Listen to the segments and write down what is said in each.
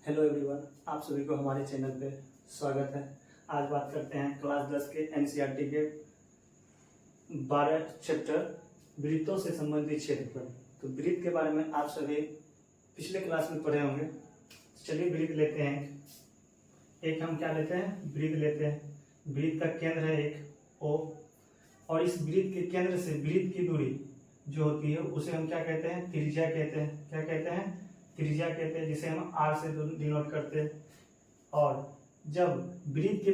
Hello everyone, आप सभी को हमारे चैनल पे स्वागत है। आज बात करते हैं क्लास 10 के एनसीईआरटी के 12 चैप्टर वृत्तों से संबंधित क्षेत्रफल। तो वृत्त के बारे में आप सभी पिछले क्लास में पढ़े होंगे। चलिए वृत्त लेते हैं। एक हम क्या लेते हैं? वृत्त लेते हैं। वृत्त का केंद्र है एक ओ, और इस वृत्त के केंद्र से वृत्त की दूरी जो होती है उसे हम क्या कहते हैं? त्रिज्या कहते हैं। क्या कहते हैं? त्रिज्या कहते हैं, जिसे हम आर से डिनोट करते हैं। और जब वृत्त के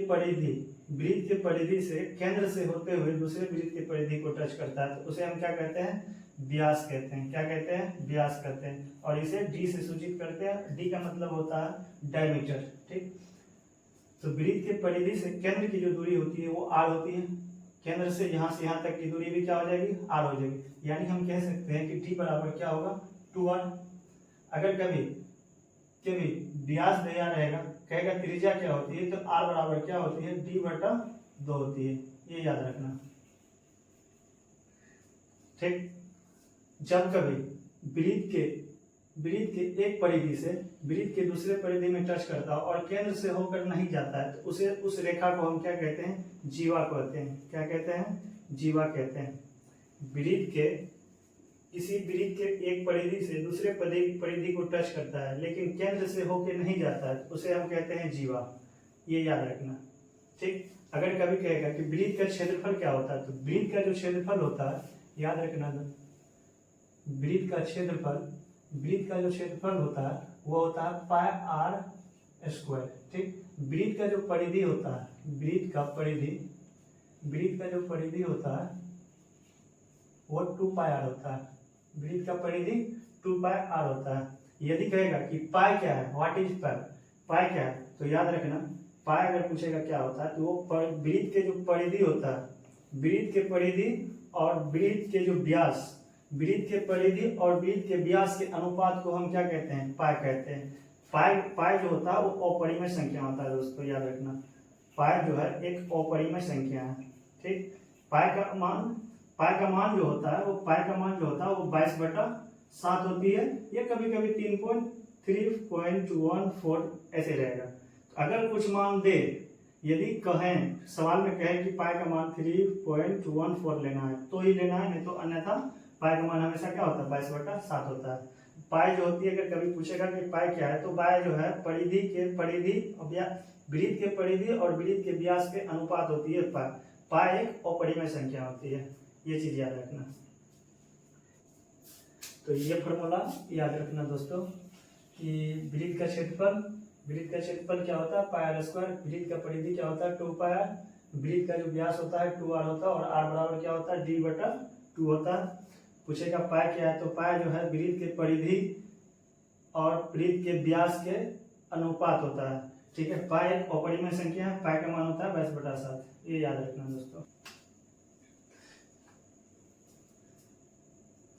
परिधि से केंद्र से होते हुए दूसरे वृत्त के परिधि को टच करता है तो उसे हम क्या कहते हैं? व्यास कहते हैं। क्या कहते हैं? व्यास कहते हैं। और इसे डी से सूचित करते हैं। डी का मतलब होता है डायमीटर। ठीक, तो वृत्त के परिधि से केंद्र की जो दूरी होती है वो आर होती है। केंद्र से यहाँ तक की दूरी भी क्या हो जाएगी? आर हो जाएगी। यानी हम कह सकते हैं कि डी बराबर क्या होगा? 2r। अगर कभी व्यास दिया रहेगा, कहेगा त्रिज्या क्या होती है, तो r बराबर क्या होती है? d/2 होती है। ये याद रखना। ठीक, जब कभी वृत्त के एक परिधि से वृत्त के दूसरे परिधि में टच करता है और केंद्र से होकर नहीं जाता है तो उसे उस रेखा को हम क्या कहते हैं? जीवा कहते हैं। क्या कहते हैं? जीवा कहते हैं। किसी वृत्त के एक परिधि से दूसरे परिधि को टच करता है लेकिन केंद्र से होकर नहीं जाता है तो उसे हम कहते हैं जीवा। ये याद रखना। ठीक, अगर कभी कहेगा कि वृत्त का क्षेत्रफल क्या होता है, तो वृत्त का जो क्षेत्रफल होता है, याद रखना, वृत्त का जो क्षेत्रफल होता है वो होता है πr²। ठीक, वृत्त का जो परिधि होता है, वृत्त का जो परिधि होता है वो 2πr होता है। वृत्त का परिधि 2πr होता है। यदि कहेगा कि पाई क्या है, व्हाट इज पाई क्या है, तो याद रखना पाई अगर पूछेगा क्या होता है तो वो वृत्त के जो परिधि होता है, वृत्त के परिधि और वृत्त के जो व्यास, वृत्त के परिधि और वृत्त के व्यास के अनुपात को हम क्या कहते हैं? पाई कहते हैं। पाई जो होता है वो अपरिमेय संख्या होता है दोस्तों, याद रखना। पाई जो है एक अपरिमेय संख्या है। ठीक, पाई का मान जो होता है वो 22/7 होती है। या कभी कभी 3.14 ऐसे रहेगा। अगर कुछ मान दे, यदि कहें सवाल में कहें कि पाई का मान 3.14 लेना है तो ही लेना है, नहीं तो अन्यथा पाई का मान हमेशा क्या होता है? 22/7 होता है। पाई जो होती है, अगर कभी पूछेगा कि पाई क्या है, तो पाई जो है वृत्त के परिधि और वृत्त के व्यास के अनुपात होती है। पाई एक अपरिमेय संख्या होती है। ये चीज याद रखना। तो ये फॉर्मूला याद रखना दोस्तों कि वृत्त का क्षेत्रफल क्या होता है? πr²। वृत्त का परिधि क्या होता है? 2πr। वृत्त का जो व्यास होता है 2r होता है और r बराबर क्या होता है? d/2 होता है। पूछेगा पाई क्या है, तो पाई जो है वृत्त के परिधि और वृत्त के व्यास के अनुपात होता है। ठीक है, पाई एक अपरिमेय संख्या है। पाई का मान होता है 22/7। ये याद रखना दोस्तों।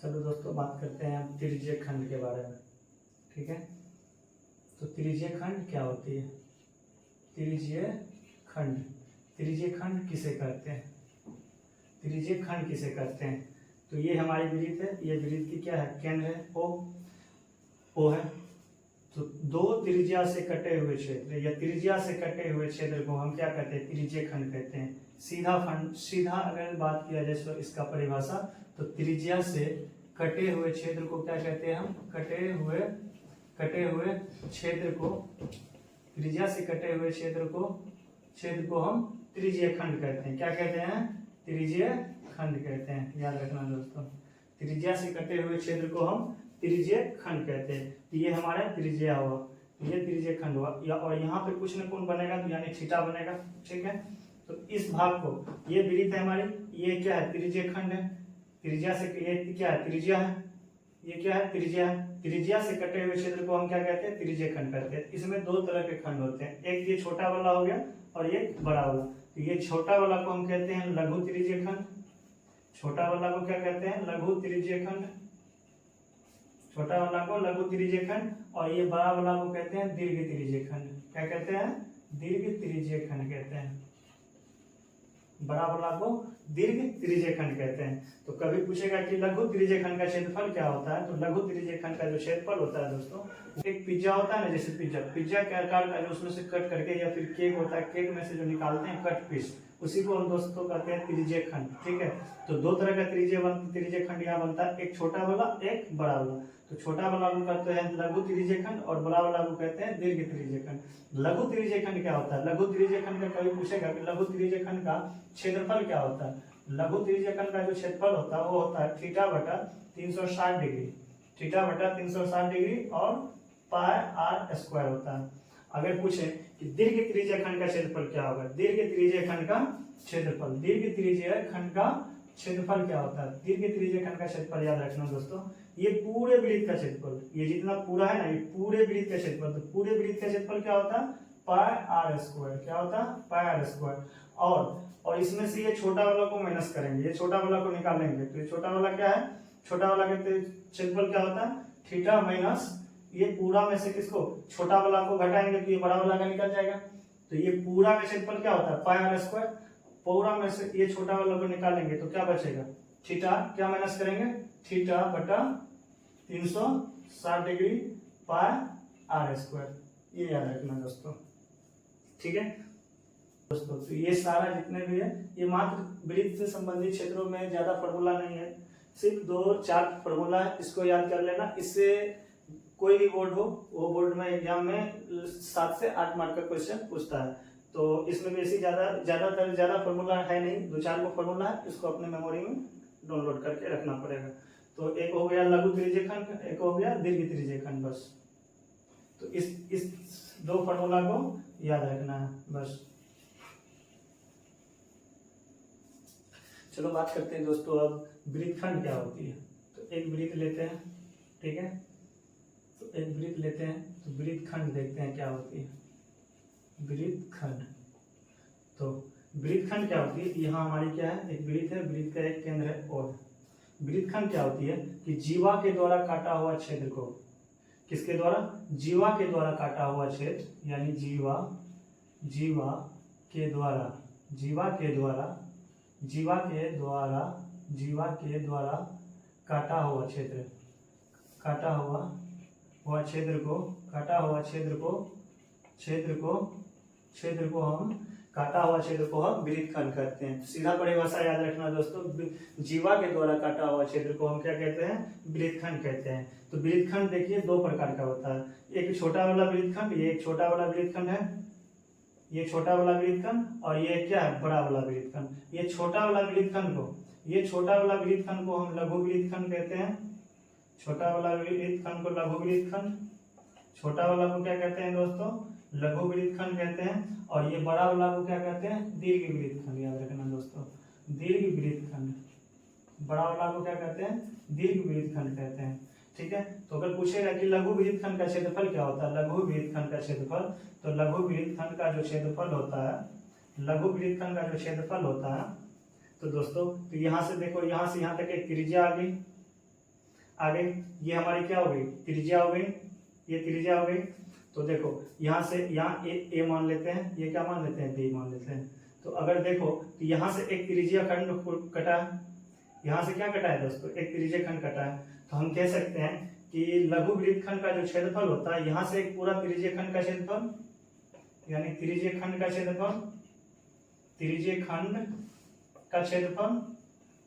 चलो दोस्तों, बात करते हैं त्रिज्यीय खंड के बारे में। ठीक है, तो त्रिज्यीय खंड क्या होती है? त्रिज्यीय खंड किसे कहते हैं? तो ये हमारी वृत्त है। ये वृत्त की क्या है? केंद्र है, ओ है। तो दो त्रिज्या से कटे हुए क्षेत्र या त्रिज्या से कटे हुए क्षेत्र को हम क्या कहते हैं? त्रिज्यीय खंड कहते हैं। सीधा अगर बात किया जाए तो इसका परिभाषा, तो त्रिज्या से कटे हुए क्षेत्र को क्या कहते हैं? हम कटे हुए क्षेत्र को त्रिज्या से कटे हुए क्षेत्र को हम त्रिज्यीय खंड कहते हैं। क्या कहते हैं? त्रिज्यीय खंड कहते हैं। याद रखना दोस्तों, त्रिज्या से कटे हुए क्षेत्र को हम त्रिज्यीय खंड कहते हैं। तो ये हमारा त्रिज्या हुआ, ये त्रिज्यीय खंड हुआ। और यहाँ पे कुछ न कुछ बनेगा, तो यानी थीटा बनेगा। ठीक है, तो इस भाग को, ये वृत्त है हमारी, ये क्या है? त्रिज्यीय खंड है। त्रिज्या से ये क्या है? त्रिज्या है। ये क्या है? त्रिज्या है। त्रिज्या से कटे हुए क्षेत्र को हम क्या कहते हैं? त्रिज्यीय खंड कहते हैं। इसमें दो तरह के खंड होते हैं, एक ये छोटा वाला हो गया और एक बड़ा वाला। तो ये छोटा वाला को हम कहते हैं लघु त्रिज्यीय खंड। छोटा वाला को क्या कहते हैं? लघु त्रिज्यीय खंड। छोटा वाला को लघु त्रिज्यीय खंड। और ये बड़ा वाला को कहते हैं दीर्घ त्रिज्यीय खंड। क्या कहते हैं? दीर्घ त्रिज्यीय खंड कहते हैं। बड़ा वाला को दीर्घ त्रिज्यीय खंड कहते हैं। तो कभी पूछेगा कि लघु त्रिज्यीय खंड का क्षेत्रफल क्या होता है, तो लघु त्रिज्यीय खंड का जो क्षेत्रफल होता है दोस्तों, एक पिज्जा होता है ना, जैसे पिज्जा के आकार का जो उसमें से कट करके, या फिर केक होता है, केक में से जो निकालते हैं कट पीस, उसी को हम दोस्तों कहते हैं त्रिज्यीय खंड। ठीक है, तो दो तरह का त्रिज्यीय खंड यहाँ बनता है, एक छोटा वाला एक बड़ा वाला। तो छोटा वाला को कहते हैं लघु त्रिज्यीय खंड और बड़ा वाला को कहते हैं दीर्घ त्रिज्यीय खंड। लघु त्रिज्यीय खंड क्या होता है, लघु त्रिज्यीय खंड का कभी पूछेगा कि लघु त्रिज्यीय खंड का क्षेत्रफल क्या होता है। लघु त्रिज्यीय खंड का जो क्षेत्रफल होता है वो होता है थीटा बटा 360 डिग्री, थीटा बटा 360 डिग्री और पाई आर स्क्वायर होता है। अगर पूछे कि दीर्घ त्रिज्यीय खंड का क्षेत्रफल क्या होगा, दीर्घ त्रिज्यीय खंड का क्षेत्रफल, दीर्घ त्रिज्यीय खंड का क्षेत्रफल क्या होता है, दीर्घ त्रिज्यीय खंड का क्षेत्रफल याद रखना दोस्तों, ये पूरे वृत्त का क्षेत्रफल, ये जितना पूरा है ना, ये पूरे वृत्त का क्षेत्रफल। तो पूरे वृत्त का क्षेत्रफल क्या होता है, पाई आर स्क्वायर, क्या होता है, पाई आर स्क्वायर। और इसमें से ये छोटा वाला को माइनस करेंगे, ये छोटा वाला को निकालेंगे, तो ये छोटा वाला क्या है, छोटा वाला के क्षेत्रफल क्या होता है, थीटा माइनस ये पूरा में से किसको, छोटा वाला को घटाएंगे तो ये बड़ा वाला का निकल जाएगा। तो ये पूरा का क्षेत्रफल क्या होता है, पाई आर स्क्वायर, पूरा में से ये छोटा वाला को निकालेंगे तो क्या बचेगा, थीटा क्या माइनस करेंगे, थीटा बटा 360 डिग्री पाई आर स्क्वायर, ये याद रखना दोस्तों। ठीक है दोस्तों, तो ये सारा जितने भी है ये मात्र वृत्त से संबंधित क्षेत्रों में ज्यादा फॉर्मूला नहीं है, सिर्फ 2-4 फॉर्मूला है, इसको याद कर लेना। इससे कोई भी बोर्ड हो, वो बोर्ड में एग्जाम में 7 से 8 मार्क का क्वेश्चन पूछता है। तो इसमें बेसी ज्यादा फॉर्मूला है नहीं, 2-4 को फॉर्मूला है, इसको अपने मेमोरी में डाउनलोड करके रखना पड़ेगा। तो एक हो गया लघु त्रिज्यीय खंड, एक हो गया दीर्घ त्रिज्यीय खंड, बस। तो इस 2 फॉर्मूला को याद रखना है बस। चलो बात करते हैं दोस्तों अब वृत्तखंड क्या होती है। तो एक वृत्त लेते हैं, ठीक है, तो एक वृत्त लेते हैं, तो वृत्तखंड देखते हैं क्या होती है, वृत्तखंड। तो वृत्तखंड क्या होती है, यहाँ हमारी क्या है, एक वृत्त है, वृत्त का एक केंद्र है और वृत्तखंड क्या होती है कि जीवा के द्वारा काटा हुआ क्षेत्र को, किसके द्वारा, जीवा के द्वारा काटा हुआ क्षेत्र, यानी जीवा के द्वारा काटा हुआ क्षेत्र, काटा हुआ क्षेत्र को हम वृत्तखंड कहते हैं। सीधा परिभाषा याद रखना दोस्तों, जीवा के द्वारा काटा हुआ क्षेत्र को हम क्या कहते हैं, वृत्तखंड कहते हैं। तो वृत्तखंड देखिए 2 प्रकार का होता है, एक छोटा वाला वृत्तखंड, ये एक छोटा वाला वृत्तखंड है, ये छोटा वाला वृत्तखंड, और ये क्या है, बड़ा वाला वृत्तखंड। ये छोटा वाला वृत्तखंड को हम लघु वृत्तखंड कहते हैं, छोटा वाला वृत्तखंड को लघु वृत्तखंड, छोटा वाला को क्या कहते हैं दोस्तों, लघु वृत्तखंड कहते हैं। और ये बड़ा वाला को क्या कहते हैं, दीर्घ वृत्तखंड, याद रखना दोस्तों, दीर्घ वृत्तखंड, बड़ा वाला को क्या कहते हैं, दीर्घ वृत्तखंड कहते हैं। ठीक है, तो अगर पूछेगा कि लघु वृत्तखंड का क्षेत्रफल क्या होता है, लघु वृत्तखंड का क्षेत्रफल, तो लघु वृत्तखंड का जो क्षेत्रफल होता है, लघु वृत्तखंड का जो क्षेत्रफल होता है, तो दोस्तों तो यहाँ से देखो, यहाँ से यहाँ तक एक त्रिज्या आ गई, ये हमारी क्या हो गई, त्रिज्या हो गई, ये त्रिज्या हो गई। तो देखो यहाँ से यहाँ ए मान लेते हैं, ये क्या मान लेते हैं, बी मान लेते हैं। तो अगर देखो तो यहाँ से एक त्रिज्या खंड कटा है, यहाँ से क्या कटा है दोस्तों, एक त्रिज्या खंड कटा है। तो हम कह सकते हैं कि लघु वृत्तखंड का जो क्षेत्रफल होता है, यहाँ से एक पूरा त्रिज्या खंड का क्षेत्रफल, यानी त्रिज्या खंड का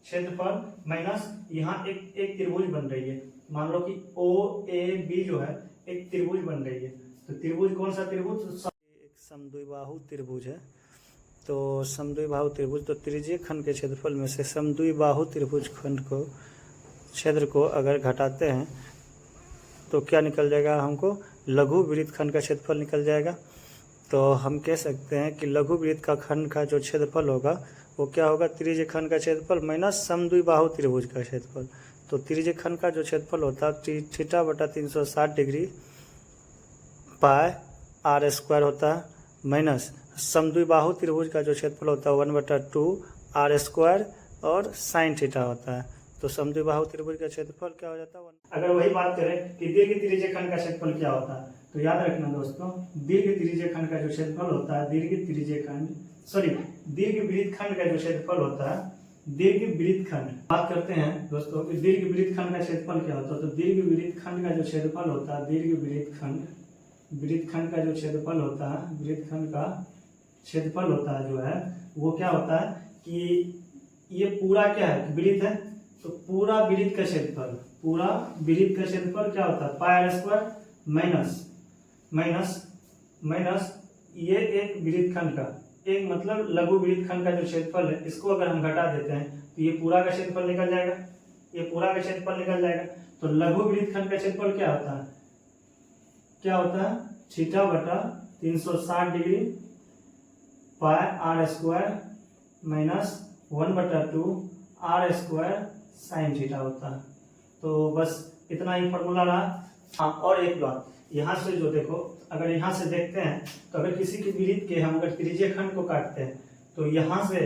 क्षेत्रफल माइनस यहाँ एक त्रिभुज बन रही है। मान लो कि ओ ए बी जो है एक त्रिभुज बन रही है, तो त्रिभुज कौन सा त्रिभुज, एक समद्विबाहु त्रिभुज है। तो समद्विबाहु त्रिभुज, तो त्रिज्यीय खंड के क्षेत्रफल में से समद्विबाहु त्रिभुज खंड को क्षेत्र को अगर घटाते हैं तो क्या निकल जाएगा, हमको लघु वृत्तखंड का क्षेत्रफल निकल जाएगा। तो हम कह सकते हैं कि लघु वृत्त का खंड का जो क्षेत्रफल होगा वो क्या होगा, त्रिज्यीय खंड का क्षेत्रफल माइनस समद्विबाहु त्रिभुज का क्षेत्रफल। तो त्रिज्यीय खंड का जो क्षेत्रफल होता है थीटा बटा 360 डिग्री पाई आर स्क्वायर होता है, माइनस समद्विबाहु त्रिभुज का जो क्षेत्रफल होता है 1/2 आर स्क्वायर और साइन थीटा होता है। तो समद्विबाहु त्रिभुज का क्षेत्रफल क्या हो जाता है? अगर वही बात करें कि दीर्घ त्रिज्यीय खंड का क्षेत्रफल क्या होता है, तो याद रखना दोस्तों, दीर्घ त्रिज्यीय खंड का जो क्षेत्रफल होता है, दीर्घ वृत्त खंड का जो क्षेत्रफल होता है, दीर्घ वृत्त खंड बात करते हैं दोस्तों कि दीर्घ वृत्त खंड का क्षेत्रफल क्या होता है। तो दीर्घ वृत्त खंड का जो क्षेत्रफल होता है, दीर्घ वृत्त खंड का जो क्षेत्रफल होता है, वृत्त खंड का क्षेत्रफल होता है जो है वो क्या होता है कि ये पूरा क्या है, वृत्त है, तो पूरा वृत्त का क्षेत्रफल, पूरा वृत्त का क्षेत्रफल क्या होता है, पाई r स्क्वायर माइनस ये एक वृत्त खंड का, एक मतलब लघु वृत्त खंड का जो क्षेत्रफल है, इसको अगर हम घटा देते हैं तो ये पूरा का क्षेत्रफल निकल जाएगा, ये पूरा का क्षेत्रफल निकल जाएगा। तो लघु वृत्त खंड का क्षेत्रफल क्या होता है, क्या होता है, थीटा बटा 360 degree pi r square minus 1/2 r square sine theta होता है। तो बस इतना ही फॉर्मूला रहा। हाँ, और एक बात, यहाँ से जो देखो, अगर यहाँ से देखते हैं तो अगर किसी की वृत्त के हम अगर त्रिज्यीय खंड को काटते हैं तो यहाँ से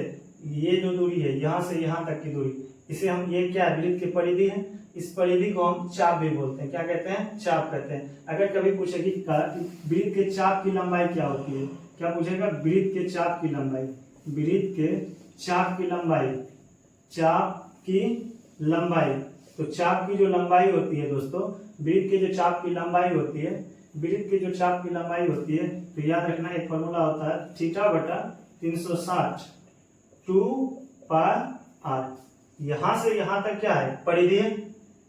ये जो दूरी है, यहाँ से यहाँ तक की दूरी, इसे हम, ये क्या है, वृत्त की परिधि है, इस परिधि को हम चाप भी बोलते हैं। क्या कहते हैं, चाप कहते हैं। अगर कभी पूछेगी वृत्त के चाप की लंबाई क्या होती है, क्या पूछेगा, वृत्त के चाप की लंबाई, वृत्त के चाप की लंबाई, चाप की लंबाई। तो चाप की जो लंबाई होती है दोस्तों, वृत्त के जो चाप की लंबाई होती है, वृत्त की जो चाप की लंबाई होती है, तो याद रखना एक फॉर्मूला होता है थीटा बटा 360 2 पाई r। यहाँ से यहाँ तक क्या है, परिधि है,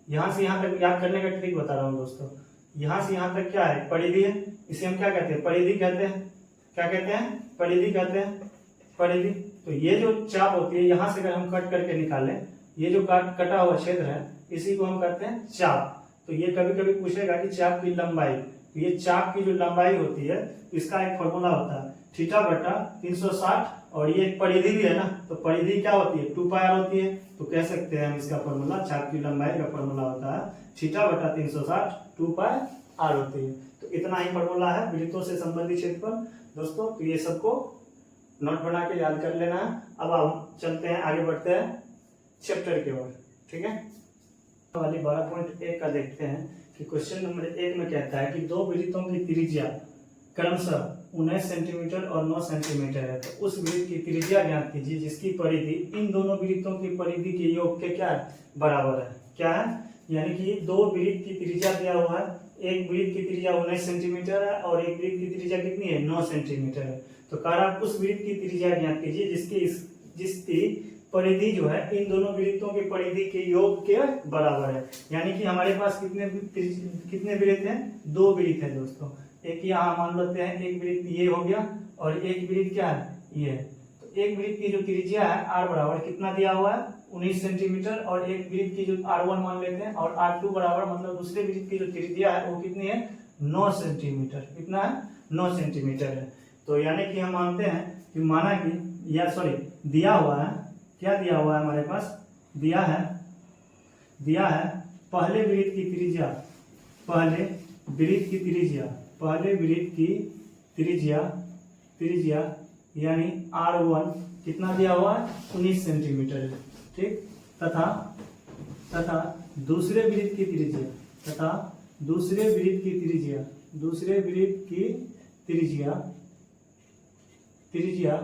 यहाँ से यहाँ तक, याद करने का ट्रिक बता रहा हूँ दोस्तों, यहाँ से यहाँ तक क्या है, परिधि है, इसे हम क्या कहते हैं, परिधि कहते हैं। क्या कहते हैं, परिधि कहते हैं, परिधि। तो ये जो चाप होती है, यहाँ से अगर हम कट करके निकालें, ये जो कटा हुआ क्षेत्र है, इसी को हम कहते हैं चाप। तो ये कभी कभी पूछेगा कि चाप की लंबाई, तो ये चाप की जो लंबाई होती है, इसका एक फॉर्मूला होता है थीटा बटा 360, और ये एक परिधि भी है ना, तो परिधि क्या होती है, 2 पाई r होती है। तो कह सकते हैं हम इसका फॉर्मूला, चाप की लंबाई का फॉर्मूला होता है थीटा बटा 360 2 पाई r होती है। तो इतना ही फॉर्मूला है वृत्तों से संबंधित क्षेत्रफल दोस्तों। तो ये सबको नोट बना के याद कर लेना है। अब हम चलते हैं, आगे बढ़ते हैं चैप्टर की ओर, ठीक है। वाली 12.1 का देखते हैं कि क्वेश्चन नंबर 1 में कहता है कि दो वृत्तों की त्रिज्या क्रमशः 19 सेंटीमीटर और 9 सेंटीमीटर है, तो उस वृत्त की त्रिज्या ज्ञात कीजिए जिसकी परिधि इन दोनों वृत्तों की परिधि के योग के क्या है, बराबर है। क्या है, यानी कि दो वृत्त की त्रिज्या दिया हुआ है, एक वृत्त की त्रिज्या 19 सेंटीमीटर है और एक वृत्त की त्रिज्या कितनी है, 9 सेंटीमीटर है। तो कह रहा है उस वृत्त की त्रिज्या ज्ञात कीजिए जिसकी परिधि जो है इन दोनों वृत्तों की परिधि के योग के बराबर है। यानी कि हमारे पास कितने वृत्त हैं, दो वृत्त है दोस्तों। एक यहाँ मान लेते हैं, एक वृत्त ये हो गया और एक वृत्त क्या है, ये है। तो एक वृत्त की जो त्रिज्या है r बराबर कितना दिया हुआ है, 19 सेंटीमीटर, और एक वृत्त की जो r1 मान लेते हैं, और r2 बराबर मतलब दूसरे वृत्त की जो त्रिज्या है वो कितनी है, 9 सेंटीमीटर। कितना है, 9 सेंटीमीटर है। तो यानी कि हम मानते हैं कि माना कि, या सॉरी, दिया हुआ है, क्या दिया हुआ है हमारे पास, दिया है पहले वृत्त की त्रिज्या, पहले वृत्त की त्रिज्या यानी r1 कितना दिया हुआ है, 19 सेंटीमीटर है, ठीक। तथा दूसरे वृत्त की त्रिज्या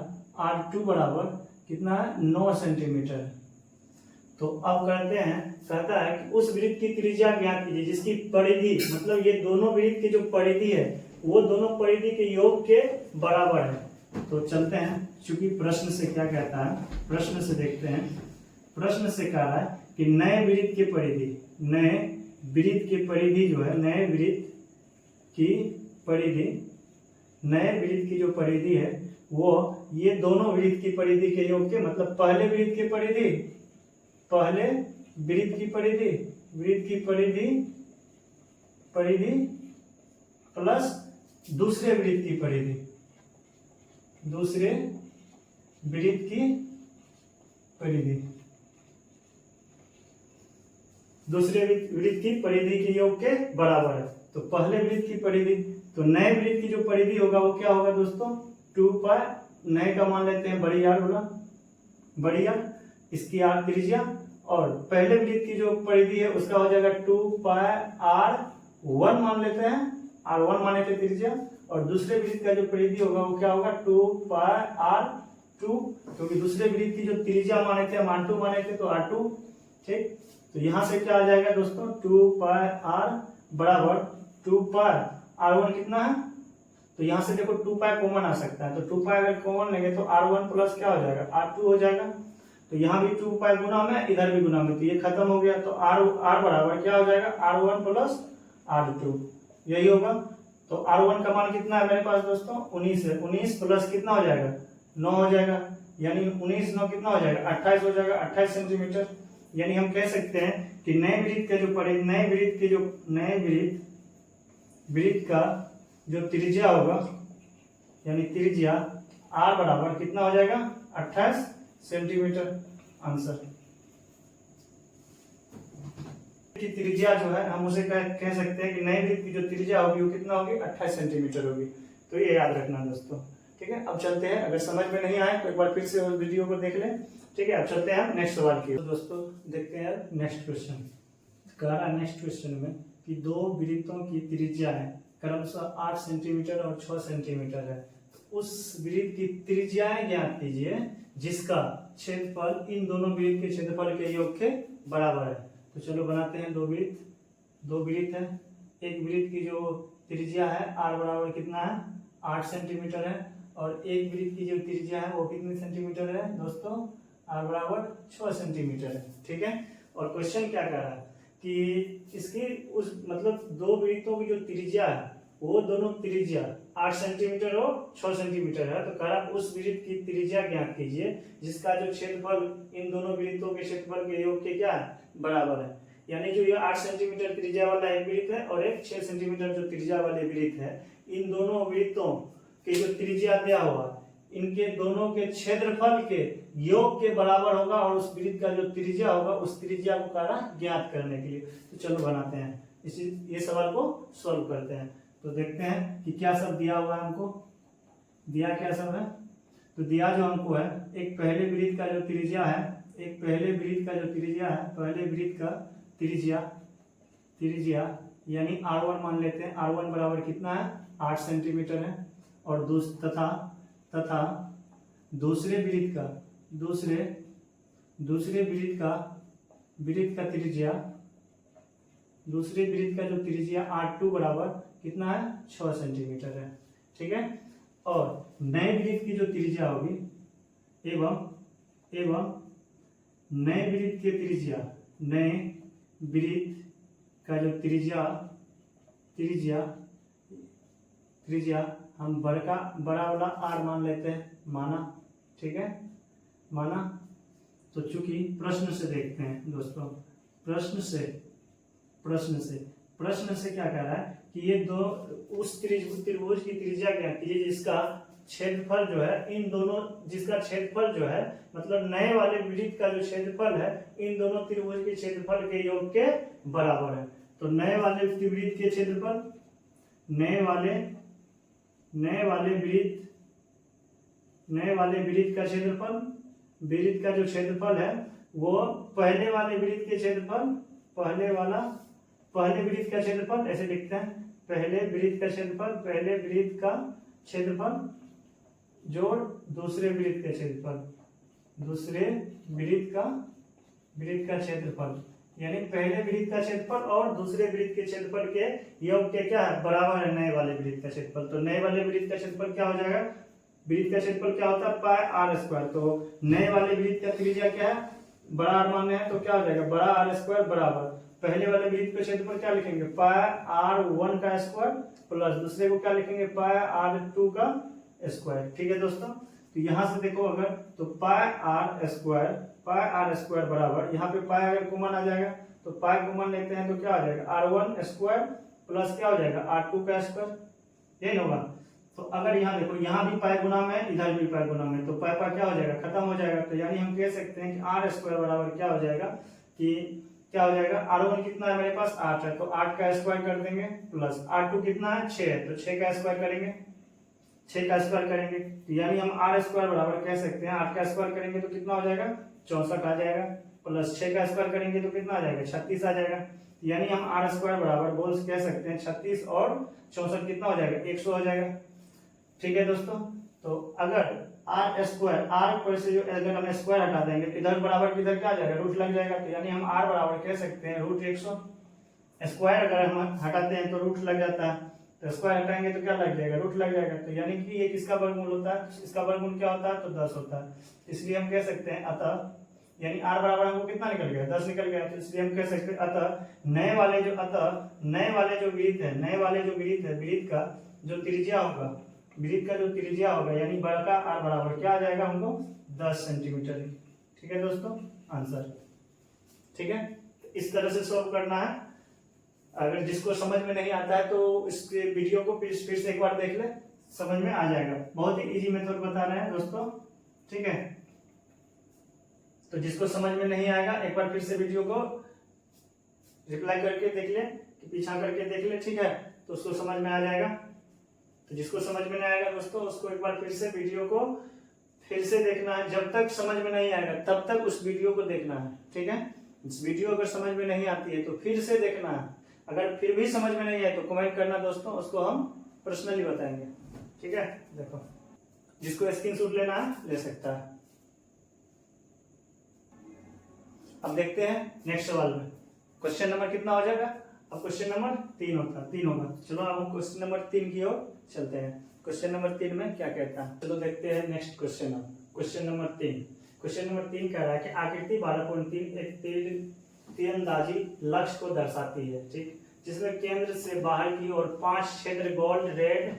r2 बराबर कितना है, 9 सेंटीमीटर। तो अब कहता है कि उस वृत्त की त्रिज्या ज्ञात कीजिए जिसकी परिधि, मतलब ये दोनों वृत्त की जो परिधि है वो दोनों परिधि के योग के बराबर है। तो चलते हैं, चूंकि प्रश्न से क्या कहता है, प्रश्न से देखते हैं। प्रश्न से कह रहा है कि नए वृत्त की परिधि जो है, नए वृत्त की जो परिधि है वो ये दोनों वृत्त की परिधि के योग के, मतलब पहले वृत्त की परिधि प्लस दूसरे वृत्त की परिधि, दूसरे वृत्त की परिधि के योग के बराबर है। तो पहले वृत्त की परिधि, तो नए वृत्त की जो परिधि होगा वो क्या होगा दोस्तों, 2 पाई, नए का मान लेते हैं बड़ी R, इसकी R त्रिज्या और पहले वृत्त की जो परिधि है उसका हो जाएगा 2πr1 मान लेते हैं, r1 माने थे त्रिज्या, और दूसरे वृत्त का जो परिधि होगा वो क्या होगा 2πr2, क्योंकि दूसरे वृत्त की जो त्रिज्या माने थे हम r2 माने थे तो r2। ठीक, तो यहां से क्या आ जाएगा दोस्तों 2πr बराबर 2πr1 कितना है, तो यहां से देखो 2π कॉमन आ सकता है, तो 2π अगर कॉमन लेंगे तो r1 प्लस क्या हो जाएगा r2 हो जाएगा। तो यहाँ भी 2π गुना में, इधर भी गुना में, तो ये खत्म हो गया, तो r बराबर क्या हो जाएगा r1 प्लस r2, यही होगा। तो r1 का मान कितना है मेरे पास दोस्तों 19 है, 19 प्लस कितना हो जाएगा 9 हो जाएगा, यानी 19 9 कितना हो जाएगा 28 हो जाएगा, 28 सेंटीमीटर। यानी हम कह सकते हैं कि नए वृत्त का जो वृत्त का जो त्रिज्या होगा, यानी त्रिज्या r बराबर कितना हो जाएगा 28 सेंटीमीटर। आंसर की त्रिज्या जो है हम उसे कह सकते हैं कि नए वृत्त की जो त्रिज्या होगी वो कितना होगी 28 सेंटीमीटर होगी। तो ये याद रखना दोस्तों। ठीक है, अब चलते हैं, अगर समझ में नहीं आए तो एक बार फिर से उस वीडियो को देख लें। ठीक है, अब चलते हैं नेक्स्ट सवाल की। तो दोस्तों देखते हैं नेक्स्ट क्वेश्चन। कह रहा है नेक्स्ट क्वेश्चन में कि दो वृत्तों की त्रिज्या है क्रमशः 8 सेंटीमीटर और 6 सेंटीमीटर है, उस वृत्त की त्रिज्याएं ज्ञात कीजिए जिसका क्षेत्रफल इन दोनों वृत्त के क्षेत्रफल के योग के बराबर है। तो चलो बनाते हैं दो वृत्त है। एक वृत्त की जो त्रिज्या है r बराबर कितना है 8 सेंटीमीटर है, और एक वृत्त की जो त्रिज्या है वो कितनी सेंटीमीटर है दोस्तों r बराबर 6 सेंटीमीटर है। ठीक है, और क्वेश्चन क्या कह रहा है कि इसकी उस मतलब दो वृत्तों की जो त्रिज्या है वो दोनों त्रिज्या 8 सेंटीमीटर और 6 सेंटीमीटर है। तो कह रहा उस वृत्त की त्रिज्या ज्ञात कीजिए जिसका जो क्षेत्रफल इन दोनों वृत्तों के क्षेत्रफल के योग के क्या है बराबर है। यानी जो ये 8 सेंटीमीटर त्रिज्या वाला एक वृत्त है और एक 6 सेंटीमीटर जो त्रिज्या वाले वृत्त है, इन दोनों वृत्तों के जो त्रिज्या दिया हुआ इनके दोनों के क्षेत्रफल के योग के बराबर होगा, और उस वृत्त का जो त्रिज्या होगा उस त्रिज्या को कह रहा ज्ञात करने के लिए। तो चलो बनाते हैं ये सवाल को सॉल्व करते हैं। तो देखते हैं कि क्या सब दिया हुआ है हमको, दिया क्या सब है। तो दिया जो हमको है एक पहले वृत्त का जो त्रिज्या है, पहले वृत्त का त्रिज्या यानी r1 मान लेते हैं, r1 बराबर कितना है 8 सेंटीमीटर है, और तथा दूसरे वृत्त का जो त्रिज्या r2 बराबर कितना है 6 सेंटीमीटर है। ठीक है, और नए वृत्त की जो त्रिज्या होगी एवं नए वृत्त की त्रिज्या, नए वृत्त का जो त्रिज्या हम बड़ा वाला r मान लेते हैं, माना। ठीक है, माना। तो चूंकि प्रश्न से देखते हैं दोस्तों, प्रश्न से क्या कह रहा है कि ये दो उस त्रिभुज की त्रिज्या ज्ञात कीजिए जिसका क्षेत्रफल जो है इन दोनों, जिसका क्षेत्रफल जो है मतलब नए वाले वृत्त का जो क्षेत्रफल है इन दोनों त्रिभुज के क्षेत्रफल के योग के बराबर है। तो नए वाले वृत्त के क्षेत्रफल, नए वाले वृत्त का क्षेत्रफल, वृत्त का जो क्षेत्रफल है वो पहले वाले वृत्त के क्षेत्रफल, पहले वृत्त का क्षेत्रफल ऐसे लिखते हैं, पहले वृत्त का क्षेत्रफल जोड़ दूसरे वृत्त का क्षेत्रफल, वृत्त का क्षेत्रफल, यानी पहले वृत्त का क्षेत्रफल और दूसरे वृत्त के क्षेत्रफल के योग के क्या है बराबर है नए वाले वृत्त का क्षेत्रफल। तो नए वाले वृत्त का क्षेत्रफल क्या हो जाएगा, वृत्त का क्षेत्रफल क्या होता है पाई आर स्क्वायर। तो नए वाले वृत्त का त्रिज्या क्या है बड़ा आर मानने हैं, तो क्या हो जाएगा बड़ा आर स्क्वायर बराबर पहले वाले वृत्त का क्षेत्रफल क्या लिखेंगे पाई r1 का स्क्वायर प्लस दूसरे को क्या लिखेंगे पाई r2 का स्क्वायर। ठीक है दोस्तों, तो यहां से देखो अगर तो पाई r स्क्वायर बराबर, यहाँ पे पाई अगर कॉमन आ जाएगा तो पाई कॉमन लेते हैं तो क्या आ जाएगा r1 स्क्वायर प्लस क्या हो जाएगा r2 का स्क्वायर, यही होगा। तो अगर यहाँ देखो यहाँ भी पाई गुना में इधर भी पाई गुना में, तो पाई क्या हो जाएगा खत्म हो जाएगा। तो यानी हम कह सकते हैं कि r स्क्वायर बराबर क्या हो जाएगा कि क्या हो जाएगा r1 कितना है मेरे पास 8 है, तो 8 का स्क्वायर कर देंगे प्लस r2 कितना है 6 है, तो 6 का स्क्वायर करेंगे, 6 का स्क्वायर करेंगे। तो यानी हम r स्क्वायर बराबर कह सकते हैं 8 का स्क्वायर करेंगे तो कितना हो जाएगा 64 आ जाएगा। प्लस 6 का स्क्वायर करेंगे तो कितना आ जाएगा 36 आ जाएगा। यानी हम आर स्क्वायर बराबर बोल कह सकते हैं 36 और 64 कितना हो जाएगा 100 हो जाएगा। ठीक है दोस्तों, तो अगर आर स्क्वायर आर पर से जो अगर हम स्क्वायर हटा देंगे तो इधर बराबर किधर क्या आ जाएगा रूट लग जाएगा। तो यानी हम आर बराबर कह सकते हैं रूट 100। स्क्वायर अगर हम हटाते हैं तो रूट लग जाता है, तो स्क्वायर हटाएंगे तो क्या लग जाएगा रूट लग जाएगा। तो यानी कि ये किसका वर्गमूल होता है, इसका वर्गमूल क्या होता है तो 10 होता है। इसलिए हम कह सकते हैं अतः यानी r बराबर हमको कितना निकल गया 10 निकल गया। तो इसलिए हम कह सकते हैं अतः नए वाले जो वृत्त है वृत्त का जो त्रिज्या होगा यानी बड़ा r बराबर क्या आ जाएगा हमको 10 सेंटीमीटर। ठीक है दोस्तों, आंसर। ठीक है, इस तरह से सॉल्व करना है। अगर जिसको समझ में नहीं आता है तो इसके वीडियो को फिर से एक बार देख ले, समझ में आ जाएगा। बहुत ही इजी मेथड बता रहे हैं दोस्तों। ठीक है, तो जिसको समझ में नहीं आएगा एक बार फिर से वीडियो को रिप्लाई करके देख ले कि पीछा करके देख ले। ठीक है, तो उसको समझ में आ जाएगा। तो जिसको समझ में नहीं आएगा दोस्तों उसको एक बार फिर से वीडियो को फिर से देखना है। जब तक समझ में नहीं आएगा तब तक उस वीडियो को देखना है। ठीक है, इस वीडियो अगर समझ में नहीं आती है तो फिर से देखना है। अगर फिर भी समझ में नहीं आए तो कमेंट करना दोस्तों, उसको हम पर्सनली बताएंगे। ठीक है, देखो जिसको स्क्रीनशॉट लेना है ले सकता है। अब देखते हैं नेक्स्ट सवाल में क्वेश्चन नंबर कितना हो जाएगा। अब क्वेश्चन नंबर 3 होगा। चलो अब हम क्वेश्चन नंबर 3 की ओर चलते हैं। क्वेश्चन नंबर 3 में क्या कहता है, चलो देखते हैं नेक्स्ट क्वेश्चन। क्वेश्चन नंबर 3 कह रहा है कि आकृति 12.3 एक तीरंदाजी लक्ष्य को दर्शाती है। ठीक, जिसमें केंद्र से बाहर की ओर 5 क्षेत्र गोल्ड, रेड,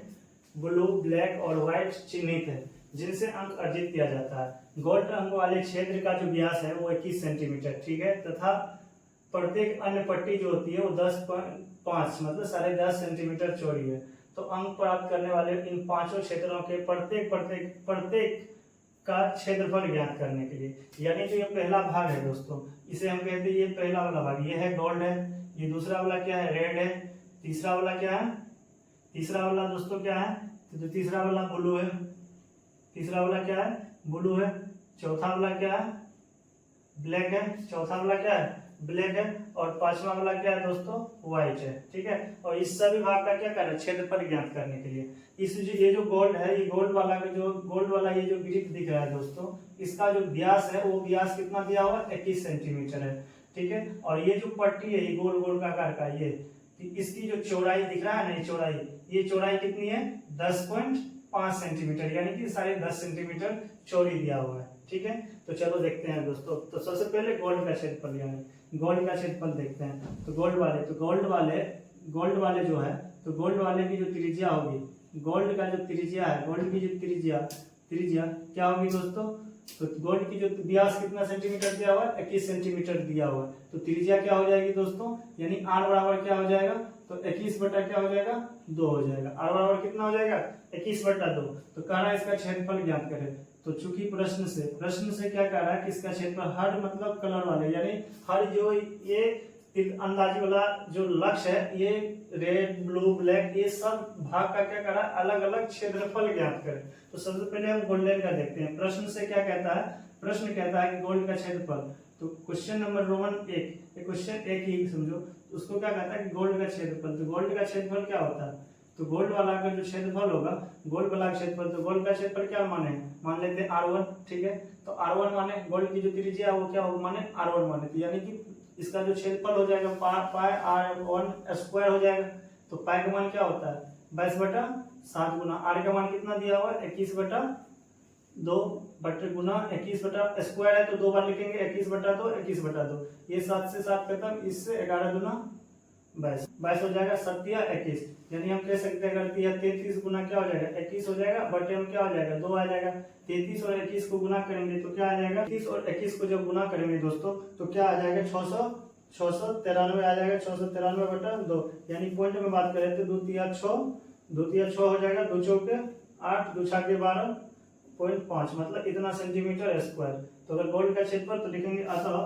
ब्लू, ब्लैक और व्हाइट चिन्हित है जिनसे अंक अर्जित किया जाता है। गोल्ड अंक वाले क्षेत्र का जो व्यास है वो 21 सेंटीमीटर। ठीक है, तथा प्रत्येक अन्य पट्टी जो होती है वो 10.5 मतलब 10.5 सेंटीमीटर चौड़ी है। तो अंक प्राप्त करने वाले इन पांचों क्षेत्रों के प्रत्येक का क्षेत्रफल ज्ञात करने के लिए, यानी जो ये पहला भाग है दोस्तों इसे हम कहते हैं ये पहला वाला भाग, ये है गोल्ड है, ये दूसरा वाला क्या है रेड है, तीसरा वाला क्या है, तीसरा वाला दोस्तों क्या है तो तीसरा वाला ब्लू है, तीसरा वाला क्या है ब्लू है, चौथा वाला क्या है ब्लैक है, चौथा वाला क्या है ब्लैक है और पांचवा वाला क्या है दोस्तों व्हाइट है। ठीक है, और इस सभी भाग का क्या कर रहा है क्षेत्रफल ज्ञात करने के लिए ये जो गोल्ड है ये गोल्ड वाला ये जो वृत्त दिख रहा है दोस्तों इसका जो व्यास है वो व्यास कितना दिया हुआ 21 सेंटीमीटर है। ठीक है, और ये जो पट्टी है ये गोल गोल आकार का ये इसकी जो चौड़ाई दिख रहा है ना ये चौड़ाई कितनी है 10.5 सेंटीमीटर यानी कि 10.5 सेंटीमीटर चौड़ी दिया हुआ है। ठीक है, तो चलो देखते हैं दोस्तों। तो सबसे पहले गोल्ड का क्षेत्रफल यानी गोल्ड का क्षेत्रफल देखते हैं। तो गोल्ड वाले जो है तो गोल्ड वाले की जो त्रिज्या होगी, गोल्ड का जो त्रिज्या है गोल्ड की जो त्रिज्या क्या होगी दोस्तों, तो गोल्ड की जो व्यास कितना सेंटीमीटर दिया हुआ है 21 सेंटीमीटर दिया हुआ है। तो त्रिज्या क्या हो जाएगी दोस्तों यानी r बराबर क्या हो जाएगा तो 21 बटा क्या हो जाएगा 2 हो जाएगा। r बराबर कितना हो जाएगा 21 बटा 2। तो कह रहा है इसका क्षेत्रफल ज्ञात करें। तो चूंकि प्रश्न से क्या कह रहा है कि इसका क्षेत्रफल हर मतलब कलर वाले यानी हर जो ये अंदाजी वाला जो लक्ष्य है ये रेड ब्लू ब्लैक ये सब भाग का क्या कर रहा है अलग अलग क्षेत्रफल ज्ञात करें। तो सबसे पहले हम गोल्डन का देखते हैं। प्रश्न से क्या कहता है, प्रश्न कहता है कि गोल्ड का क्षेत्रफल। तो क्वेश्चन नंबर रोमन 1 क्वेश्चन 1 ही समझो, उसको क्या कहता है कि गोल्ड का क्षेत्रफल। तो गोल्ड का क्षेत्रफल क्या होता है तो गोल्ड वाला का जो क्षेत्रफल होगा गोल्ड वाला क्षेत्रफल, तो गोल्ड का क्षेत्रफल क्या मान लेते हैं r1। ठीक है, तो r1 माने गोल्ड की जो त्रिज्या है वो क्या होगा माने r1 माने, तो यानी कि इसका जो क्षेत्रफल हो जाएगा पाई r1 स्क्वायर हो जाएगा। तो पाई का मान क्या होता है 22/7 गुना r का मान कितना दिया हुआ है 21/2 बटे गुना 21 स्क्वायर है तो 2 बार लिखेंगे 21/2 ये 7 से 7 खत्म, इससे 11 गुना 22 हो जाएगा 7 या 21 यानी हम कह सकते हैं अगर 33 गुना क्या हो जाएगा 21 हो जाएगा बटे में क्या हो जाएगा 2 आ जाएगा। 33 और 21 को गुना करेंगे तो क्या आ जाएगा 33 और 21 को जब गुना करेंगे दोस्तों तो क्या आ जाएगा 693 आ जाएगा 693/2 यानी पॉइंट में बात करें तो 2 तिया 6 हो जाएगा 2 चौके 8 2 छाके 12.5 मतलब इतना सेंटीमीटर स्क्वायर। तो अगर गोल्ड का क्षेत्रफल तो लिखेंगे अतः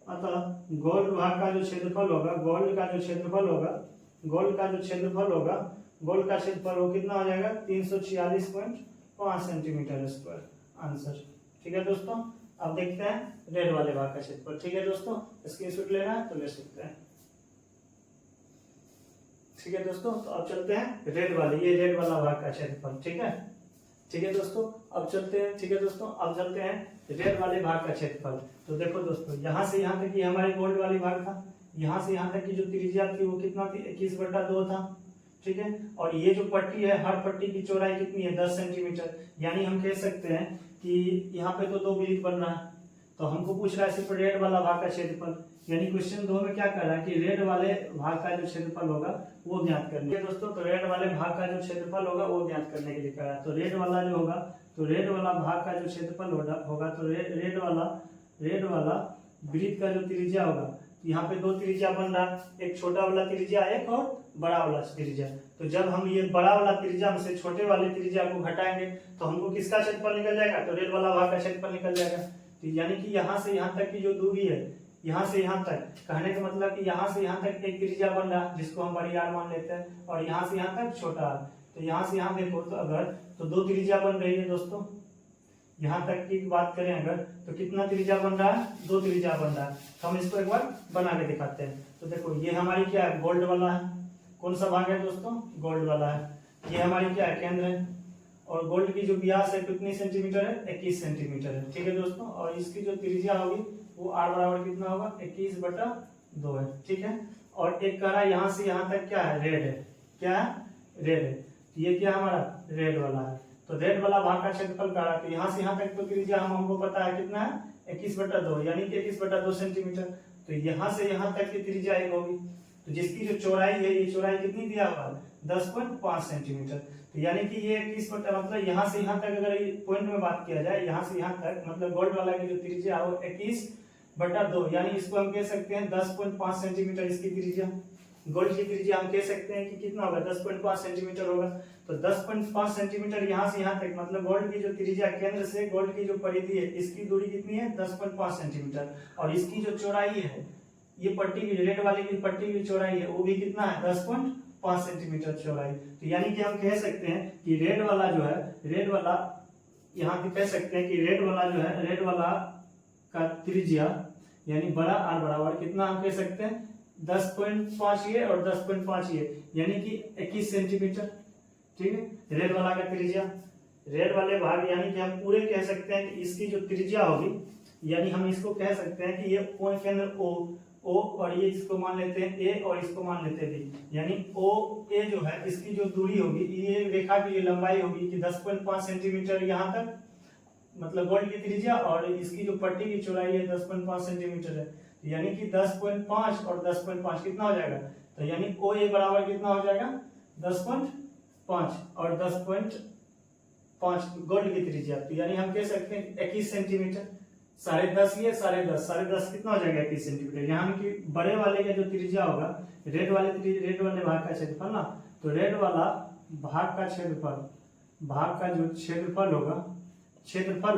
गोल्ड भाग का जो क्षेत्रफल होगा गोल्ड का क्षेत्रफल वो कितना हो जाएगा 346.5 सेंटीमीटर स्क्वायर आंसर। ठीक है दोस्तों, अब देखते हैं रेड वाले भाग का क्षेत्रफल। ठीक है दोस्तों, स्क्रीनशॉट लेना है तो ले सकते हैं। ठीक है दोस्तों, तो अब चलते हैं रेड वाले, ये रेड वाला भाग का क्षेत्रफल। ठीक है, ठीक है दोस्तों, अब चलते हैं। ठीक है दोस्तों, अब चलते हैं रेड वाले भाग का क्षेत्रफल। तो देखो दोस्तों, यहाँ से यहाँ तक ये हमारे गोल्ड वाली भाग था, यहाँ से यहाँ तक की जो त्रिज्या थी वो कितना थी, 21/2 था। ठीक है, और ये जो पट्टी है, हर पट्टी की चौड़ाई कितनी है, 10 सेंटीमीटर। यानी हम कह सकते हैं कि यहाँ पे तो 2 वृत्त बन रहा है, तो हमको पूछ रहा है सिर्फ रेड वाला भाग का क्षेत्रफल। यानी क्वेश्चन 2 में क्या कर रहा है कि रेड वाले भाग का जो क्षेत्रफल होगा वो ज्ञात करने के दोस्तों। तो रेड वाले भाग का जो क्षेत्रफल होगा वो ज्ञात करने के लिए कह रहा है। तो रेड वाला जो होगा, तो रेड वाला भाग का जो क्षेत्रफल होगा, तो रेड वाला वृत्त का जो त्रिज्या होगा, यहाँ पे 2 त्रिज्या बन रहा है, एक छोटा वाला त्रिज्या, एक और बड़ा वाला त्रिज्या। तो जब हम ये बड़ा वाला त्रिज्या में से छोटे वाले त्रिज्या को घटाएंगे तो हमको किसका क्षेत्रफल निकल जाएगा, तो रेड वाला भाग का क्षेत्रफल निकल जाएगा। तो यानी कि यहाँ से यहाँ तक की जो दूरी है, यहाँ से यहाँ तक, कहने का मतलब कि यहाँ से यहाँ तक एक त्रिज्या बन रहा है जिसको हम बड़ी आर मान लेते हैं, और यहाँ से यहाँ तक छोटा आर। तो यहाँ से यहाँ देखो तो अगर तो 2 त्रिज्या बन रही है दोस्तों, यहाँ तक की बात करें अगर, तो कितना त्रिज्या बन रहा है, 2 त्रिज्या बन रहा है। तो हम इसको एक बार बना के दिखाते हैं। तो देखो ये हमारी क्या है, गोल्ड वाला है। कौन सा भाग है दोस्तों, गोल्ड वाला है। ये हमारी क्या है, केंद्र है, और गोल्ड की जो व्यास है कितनी सेंटीमीटर है, 21 सेंटीमीटर है। ठीक है दोस्तों, और इसकी जो त्रिज्या होगी वो r बराबर कितना होगा, 21/2 है। ठीक है, और एक कह रहा है यहाँ से यहाँ तक क्या है, रेड है। क्या है, रेड है। तो ये क्या हमारा रेड वाला है। तो रेड वाला भाग का क्षेत्रफल कह रहा है, तो यहाँ से यहाँ तक तो त्रिज्या हमको पता है कितना है, 21/2, यानी कि 21/2 सेंटीमीटर। तो यहाँ से यहाँ तक की त्रिज्या एक होगी, तो जिसकी जो चौड़ाई है, ये चौड़ाई कितनी दिया हुआ है, 10.5 सेंटीमीटर। तो यानी कि ये 21 मतलब यहाँ से यहाँ तक अगर पॉइंट में बात किया जाए, यहाँ से यहाँ तक मतलब गोल्ड वाला की जो त्रिज्या है वो 21/2, यानी इसको हम कह सकते हैं 10.5 सेंटीमीटर इसकी त्रिज्या। गोल्ड की त्रिज्या हम कह सकते हैं कि कितना होगा, 10.5 सेंटीमीटर होगा। तो 10.5 सेंटीमीटर यहाँ से यहाँ तक, मतलब गोल्ड की जो त्रिज्या, केंद्र से गोल्ड की जो परिधि है, इसकी दूरी कितनी है, 10.5 सेंटीमीटर। और इसकी जो चौड़ाई है, ये पट्टी की, रेड वाले की पट्टी की चौड़ाई है, वो भी कितना है, 10.5 सेंटीमीटर चौड़ाई। तो यानी कि हम कह सकते हैं कि रेड वाला जो है, रेड वाला, यहाँ पे कह सकते हैं कि रेड वाला जो है, रेड वाला का त्रिज्या यानी बड़ा आर बराबर कितना हम कह सकते हैं, 10.5 ये और 10.5 ये, यानी कि 21 सेंटीमीटर। ठीक है, रेड वाला का त्रिज्या, रेड वाले भाग, यानी कि हम पूरे कह सकते हैं कि इसकी जो त्रिज्या होगी, यानी हम इसको कह सकते हैं कि ये पॉइंट केंद्र ओ और ये इसको मान लेते हैं ए और इसको मान लेते हैं बी, यानी ओ ए जो है इसकी जो दूरी होगी, ये रेखा की लंबाई होगी कि 10.5 सेंटीमीटर यहाँ तक, मतलब गोल्ड की त्रिज्या, और इसकी जो पट्टी की चौड़ाई है 10.5 सेंटीमीटर है। यानी कि 10.5 और 10.5 कितना हो जाएगा, तो यानी ओ ए बराबर कितना हो जाएगा, 10.5 और 10.5 गोल्ड की त्रिज्या। तो यानी हम कह सकते हैं 21 सेंटीमीटर, 10.5 ये 10.5 कितना हो जाएगा, 21 सेंटीमीटर। यहाँ कि बड़े वाले का जो त्रिज्या होगा, रेड वाले भाग का क्षेत्रफल ना, तो रेड वाला भाग का क्षेत्रफल, भाग का जो क्षेत्रफल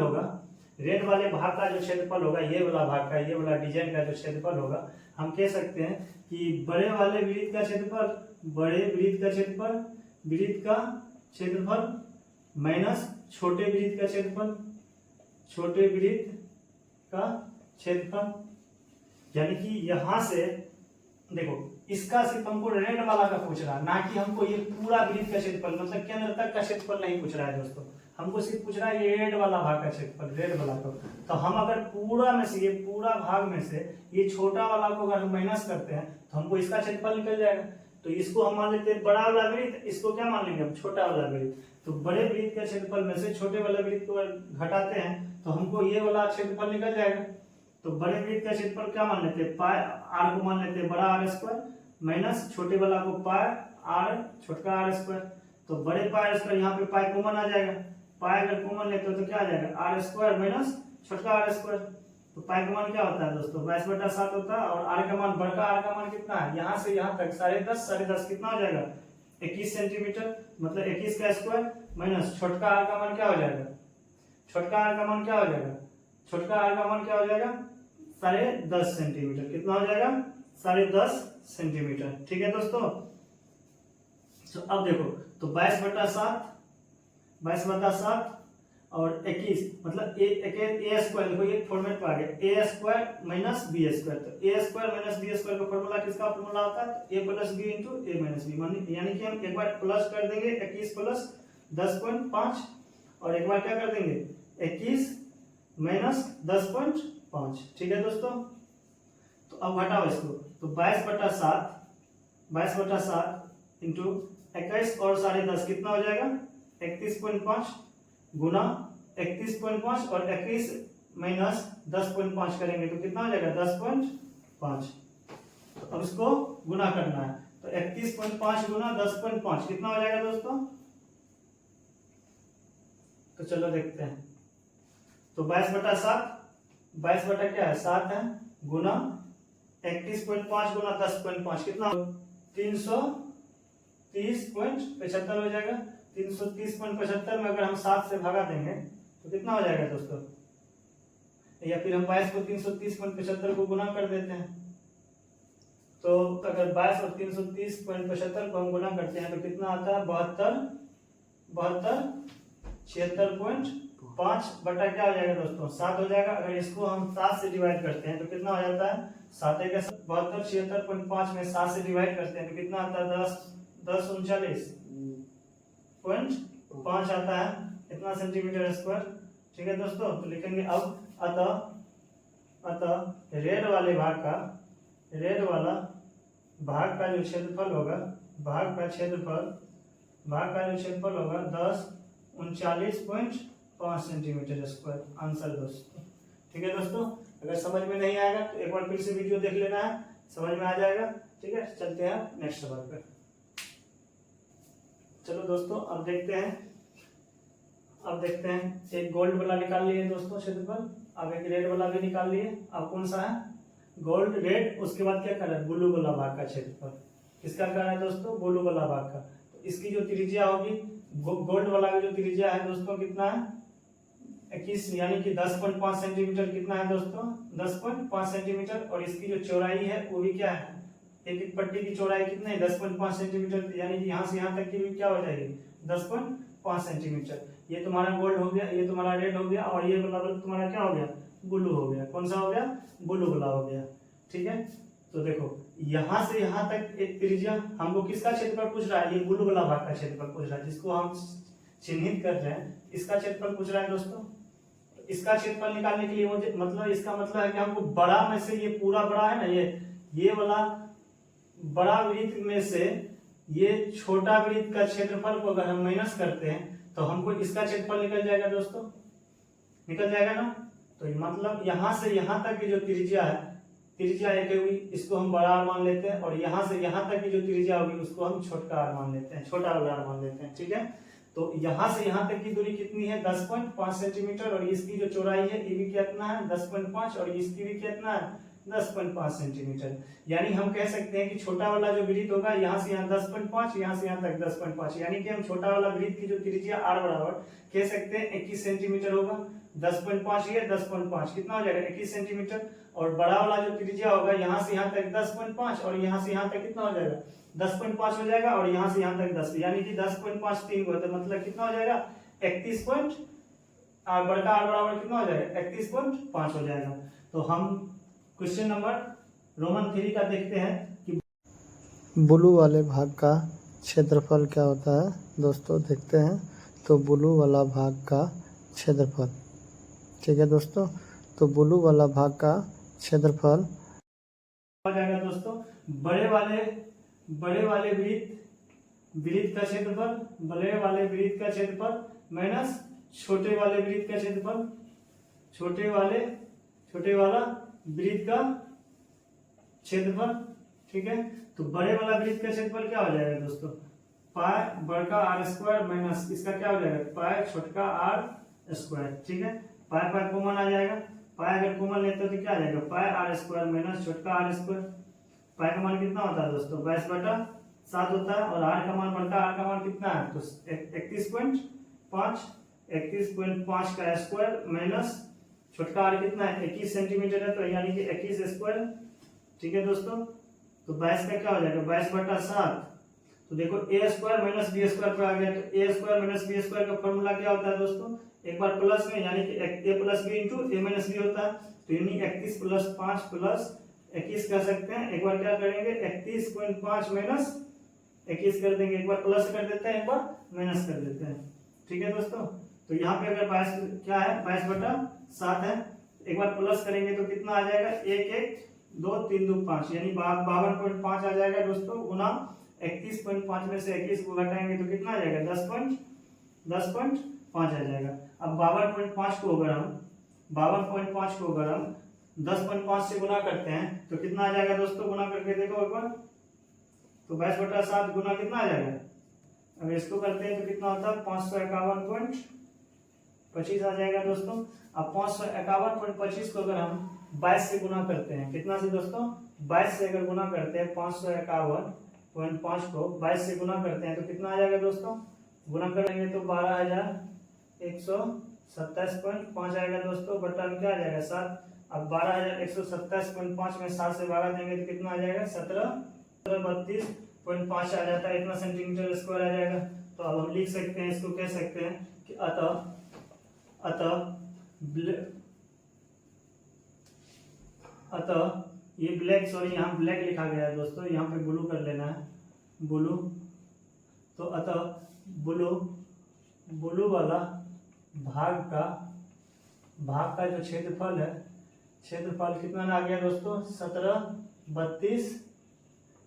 होगा, रेड वाले भाग का जो क्षेत्रफल होगा, ये वाला भाग का, ये वाला डिजाइन का जो क्षेत्रफल होगा, हम कह सकते हैं कि बड़े वाले वृत्त का क्षेत्रफल, बड़े वृत्त का क्षेत्रफल माइनस छोटे वृत्त का क्षेत्रफल, छोटे वृत्त का क्षेत्रफल। यानी कि यहां से देखो, इसका सिर्फ हमको रेड वाला का पूछ रहा है, ना कि हमको ये पूरा वृत्त का क्षेत्रफल, मतलब केंद्र तक का क्षेत्रफल नहीं पूछ रहा है दोस्तों। हमको सिर्फ पूछ रहा है ये रेड वाला भाग का क्षेत्रफल, रेड वाला को। तो हम अगर पूरा में से, ये पूरा भाग में से ये छोटा वाला को अगर हम माइनस करते हैं तो हमको इसका क्षेत्रफल निकल जाएगा। तो इसको हम मान लेते हैं बड़ा वाला वृत्त, इसको क्या मान लेंगे हम, छोटा वाला वृत्त। तो बड़े वृत्त के क्षेत्रफल में से छोटे वाले वृत्त को घटाते हैं तो हमको ये वाला क्षेत्रफल निकल जाएगा। तो बड़े वृत्त का क्षेत्रफल क्या मान लेते हैं, पाई आर को मान लेते हैं बड़ा आर स्क्वायर, माइनस छोटे वाला को पाई आर छोटा आर स्क्वायर। तो बड़े पाई आर स्क्वायर, यहाँ पे पाई कॉमन आ जाएगा, पाई अगर कॉमन लेते हो तो क्या आ जाएगा, आर स्क्वायर माइनस छोटा आर स्क्वायर। तो पाई का मान क्या होता है दोस्तों, 22/7 होता है। और आर का मान, बड़का आर का मान कितना है, यहाँ से यहाँ तक 10.5 कितना हो जाएगा, 21 सेंटीमीटर, मतलब 21 का स्क्वायर माइनस छोटका आर का मान क्या हो जाएगा, छोटका आर का मान क्या हो जाएगा, छोटका आर का मान क्या हो जाएगा, 10.5 सेंटीमीटर। कितना हो जाएगा, 10.5 सेंटीमीटर। ठीक है दोस्तों, तो अब देखो, तो 22/7 और 21 मतलब ए स्क्वायर, देखो ये फॉर्मेट पे आ गया, ए स्क्वायर माइनस बी स्क्वायर। तो ए स्क्वायर माइनस बी स्क्वायर का फॉर्मूला किसका फॉर्मूला होता है, ए प्लस बी इंटू ए माइनस बी, यानी कि हम एक बार प्लस कर देंगे 21 प्लस 10.5 और एक बार क्या कर देंगे 21 माइनस 10.5। ठीक है दोस्तों, तो अब घटाओ इसको, तो 22/7 इंटू 21 और 10.5 कितना हो जाएगा 31.5 गुना 31.5 और 21 माइनस 10.5 करेंगे तो कितना हो जाएगा 10.5। तो अब इसको गुना करना है, तो 31.5 गुना 10.5 कितना हो जाएगा दोस्तों, तो चलो देखते हैं। तो 22 बटा क्या है 7 है, गुना 31.5 गुना 10.5 कितना 330.75 हो जाएगा। 330.75 में अगर हम 7 से भगा देंगे तो कितना हो जाएगा दोस्तों, या फिर हम 22 को 330.75 को गुना कर देते हैं। तो अगर 22 और 330.75 को हम गुना करते हैं तो कितना आता है 76.5 बटा क्या हो जाएगा दोस्तों 7 हो जाएगा। अगर इसको हम 7 से डिवाइड करते हैं तो कितना हो जाता है 7 का 72, 76.5 में 7 से डिवाइड करते हैं तो कितना आता है 1039.5 आता है, इतना सेंटीमीटर स्क्वायर। ठीक है दोस्तों, तो लिखेंगे अब अतः रेड वाले भाग का जो क्षेत्रफल होगा, भाग का जो क्षेत्रफल होगा 1039.5 सेंटीमीटर स्क्वायर आंसर दोस्तों। ठीक है दोस्तों, अगर समझ में नहीं आएगा तो एक बार फिर से वीडियो देख लेना है, समझ में आ जाएगा। ठीक है, चलते हैं नेक्स्ट सवाल पे। चलो दोस्तों अब देखते हैं एक गोल्ड वाला निकाल लिए दोस्तों क्षेत्रफल, अब एक रेड वाला भी निकाल लिए। अब कौन सा है गोल्ड रेड, उसके बाद क्या कर रहा है ब्लू वाला भाग का क्षेत्रफल, किसका कर रहा है दोस्तों ब्लू वाला भाग का। तो इसकी जो त्रिज्या होगी गोल्ड वाला की जो त्रिज्या है दोस्तों कितना है 21, यानी कि 10.5 सेंटीमीटर कितना है दोस्तों 10.5 सेंटीमीटर। और इसकी जो चौड़ाई है वो भी क्या है, एक पट्टी की चौड़ाई कितनी है 10.5 सेंटीमीटर, यानी कि यहाँ से यहाँ तक की भी क्या हो जाएगी 10.5 सेंटीमीटर। ये तुम्हारा गोल्ड हो गया, ये तुम्हारा रेड हो गया, और ये वाला तुम्हारा क्या हो गया ब्लू हो गया। कौन सा हो गया ब्लू वाला हो गया। ठीक है, तो देखो यहाँ से यहाँ तक एक त्रिज्या, हमको किसका क्षेत्रफल पूछ रहा है, ये ब्लू वाला भाग का क्षेत्रफल पूछ रहा है, जिसको हम चिन्हित कर रहे हैं, इसका क्षेत्रफल पूछ रहा है दोस्तों। इसका क्षेत्रफल निकालने के लिए मुझे मतलब इसका मतलब है कि हमको बड़ा में से, ये पूरा बड़ा है ना, ये वाला बड़ा वृत्त में से ये छोटा वृत्त का क्षेत्रफल को अगर हम माइनस करते हैं तो हमको इसका क्षेत्रफल निकल जाएगा दोस्तों, निकल जाएगा ना। तो मतलब यहाँ से यहाँ तक की जो त्रिज्या है, त्रिज्या एक हुई, इसको हम बड़ा आर मान लेते हैं, और यहाँ से यहाँ तक की जो त्रिज्या होगी उसको हम छोटा आर मान लेते हैं, छोटा वाला आर मान लेते हैं। ठीक है, तो यहाँ से यहाँ तक की दूरी कितनी है 10.5 सेंटीमीटर, और इसकी जो चौड़ाई है ये भी कितना है 10.5, और इसकी भी कितना है 10.5 सेंटीमीटर। यानी हम कह सकते हैं कि छोटा वाला जो वृत्त होगा यहाँ से यहाँ 10.5, यहाँ से यहाँ तक 10.5, यानी कि हम छोटा वाला वृत्त की जो त्रिज्या r बराबर कह सकते हैं 21 सेंटीमीटर होगा। 10.5 ये 10.5 कितना हो जाएगा 21 सेंटीमीटर, और बड़ा वाला जो त्रिज्या होगा यहाँ से यहाँ तक 10.5, और यहाँ से यहाँ तक कितना हो जाएगा 10.5 हो जाएगा, और यहाँ से यहाँ तक 10, यानी कि 10.5 3 को, तो मतलब कितना हो जाएगा 31 बड़का आर बराबर कितना हो जाएगा 31.5 हो जाएगा। तो हम क्वेश्चन नंबर रोमन 3 का देखते हैं कि ब्लू वाले भाग का क्षेत्रफल क्या होता है दोस्तों, देखते हैं। तो ब्लू वाला भाग का क्षेत्रफल, ठीक है दोस्तों, तो ब्लू वाला भाग का क्षेत्रफल हो जाएगा दोस्तों बड़े वाले वृत्त का क्षेत्रफल, बड़े वाले वृत्त का क्षेत्रफल माइनस छोटे वाले वृत्त का क्षेत्रफल, छोटे वाला वृत्त का क्षेत्रफल। ठीक है, तो बड़े वाला वृत्त का क्षेत्रफल क्या हो जाएगा दोस्तों पाई बड़का आर स्क्वायर माइनस इसका क्या हो जाएगा पाई छोटका आर स्क्वायर। ठीक है, पाई पाई कॉमन आ जाएगा, पाई अगर कॉमन लेते हो तो क्या आ जाएगा पाई आर स्क्वायर माइनस छोटका आर स्क्वायर। पाई का मान कितना होता है दोस्तों 22/7 होता है, और आर का मान बड़का आर का मान कितना है तो 31.5 का स्क्वायर माइनस छोटका आर कितना है 21 सेंटीमीटर है, तो यानी कि 21 स्क्वायर। ठीक है दोस्तों, तो 22 का क्या हो जाएगा 22/7 तो देखो ए स्क्वायर माइनस बी स्क्वायर पर आ गया। तो ए स्क्वायर माइनस बी स्क्वायर का फॉर्मूला क्या होता है दोस्तों, एक बार प्लस में यानी कि ए प्लस बी इंटू ए माइनस बी होता है। तो यानी 31 प्लस 5 प्लस 21 कर सकते हैं। एक बार क्या करेंगे 31.5 माइनस 21 कर देंगे, एक बार प्लस कर देते हैं, एक बार माइनस कर देते हैं। ठीक है दोस्तों, तो यहाँ पे अगर 22 क्या है 22/7 है, एक बार प्लस करेंगे तो कितना आ जाएगा 1 1 2 3 2 5 यानी 52.5 आ जाएगा दोस्तों, गुना 31.5 में से 21 को घटाएंगे तो कितना आ जाएगा 10.5 आ जाएगा। अब 52.5 को अगर हम 10.5 से गुना करते हैं तो कितना आ जाएगा दोस्तों, गुना करके देखो एक बार, तो 22/7 गुना कितना आ जाएगा, अगर इसको करते हैं तो कितना होता है 551.25 आ जाएगा दोस्तों। अब 551.25 को अगर हम 22 से गुना करते हैं, कितना से दोस्तों 22 से अगर गुना करते हैं 551.5 को 22 से गुना करते हैं तो कितना आ जाएगा दोस्तों, गुना करेंगे तो 12,127.5 आएगा दोस्तों, बटा में क्या आ जाएगा 7। अब 12,127.5 में 7 से भागा देंगे तो कितना आ जाएगा 1732.5 आ जाता है, इतना सेंटीमीटर स्क्वायर आ जाएगा। तो अब हम लिख सकते हैं, इसको कह सकते हैं कि अतः ये ब्लैक, सॉरी यहाँ ब्लैक लिखा गया है दोस्तों, यहाँ पे ब्लू कर लेना है, ब्लू। तो अतः ब्लू वाला भाग का जो क्षेत्रफल है, क्षेत्रफल कितना आ गया दोस्तों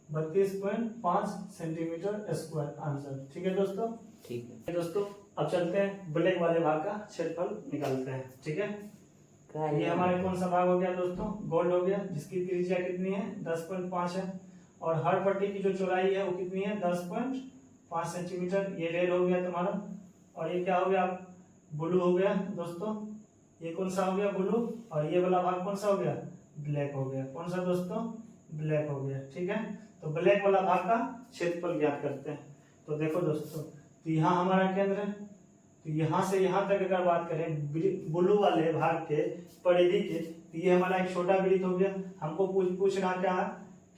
32.5 सेंटीमीटर स्क्वायर आंसर। ठीक है दोस्तों, ठीक है दोस्तों अब चलते हैं ब्लैक वाले भाग का क्षेत्रफल निकालते हैं। ठीक है, ये हमारे कौन सा भाग हो गया दोस्तों, गोल्ड हो गया, जिसकी त्रिज्या कितनी है 10.5 है, और हर पट्टी की जो चौड़ाई है वो कितनी है 10.5 सेंटीमीटर। ये रेड हो गया तुम्हारा, और ये क्या हो गया ब्लू हो गया दोस्तों, ये कौन सा हो गया ब्लू, और ये वाला भाग कौन सा हो गया ब्लैक हो गया, कौन सा दोस्तों ब्लैक हो गया। ठीक है, तो ब्लैक वाला भाग का क्षेत्रफल ज्ञात करते हैं। तो देखो दोस्तों, तो यहाँ हमारा केंद्र है, तो यहाँ से यहाँ तक अगर बात करें ब्लू वाले भाग के परिधि के, तो ये हमारा एक छोटा वृत्त हो गया। हमको पूछना क्या है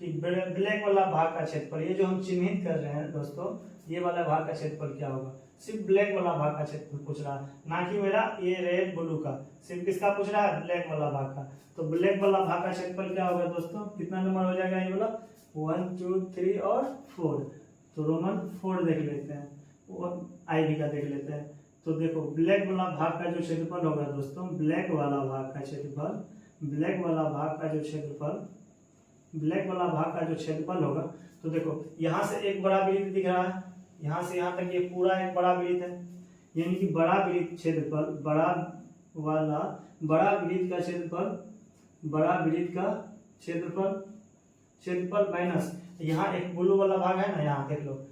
कि ब्लैक वाला भाग का क्षेत्रफल, ये जो हम चिन्हित कर रहे हैं दोस्तों, ये वाला भाग का क्षेत्रफल क्या होगा, सिर्फ ब्लैक वाला भाग का क्षेत्रफल पूछ रहा है, ना कि मेरा ये रेड ब्लू का, सिर्फ किसका पूछ रहा है ब्लैक वाला भाग का। तो ब्लैक वाला भाग का क्षेत्रफल क्या होगा दोस्तों, कितना नंबर हो जाएगा ये वाला 1 2 3 और 4। तो रोमन 4 देख लेते हैं और आईवी का देख लेते हैं। तो देखो ब्लैक वाला भाग का जो क्षेत्रफल होगा दोस्तों, ब्लैक वाला भाग का जो क्षेत्रफल होगा, तो देखो यहाँ से एक बड़ा वृत्त दिख रहा है, यहाँ से यहाँ तक ये पूरा एक बड़ा वृत्त है, यानी कि बड़ा वृत्त का क्षेत्रफल माइनस यहाँ एक ब्लू वाला भाग है ना, यहाँ देख लो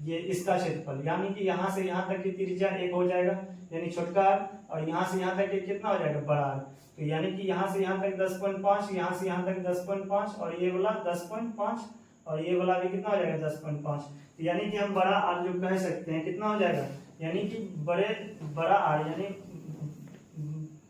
ये इसका क्षेत्रफल, यानी कि यहाँ से यहाँ तक की त्रिज्या 1 हो जाएगा, यानी छोटका r, और यहाँ से यहाँ तक ये कितना हो जाएगा बड़ा r। तो यानी कि यहाँ से यहाँ तक 10.5, यहाँ से यहाँ तक 10.5, और ये वाला 10.5, और ये वाला भी कितना हो जाएगा 10.5। तो यानी कि हम बड़ा r जो कह सकते हैं कितना हो जाएगा, यानी कि बड़ा r यानी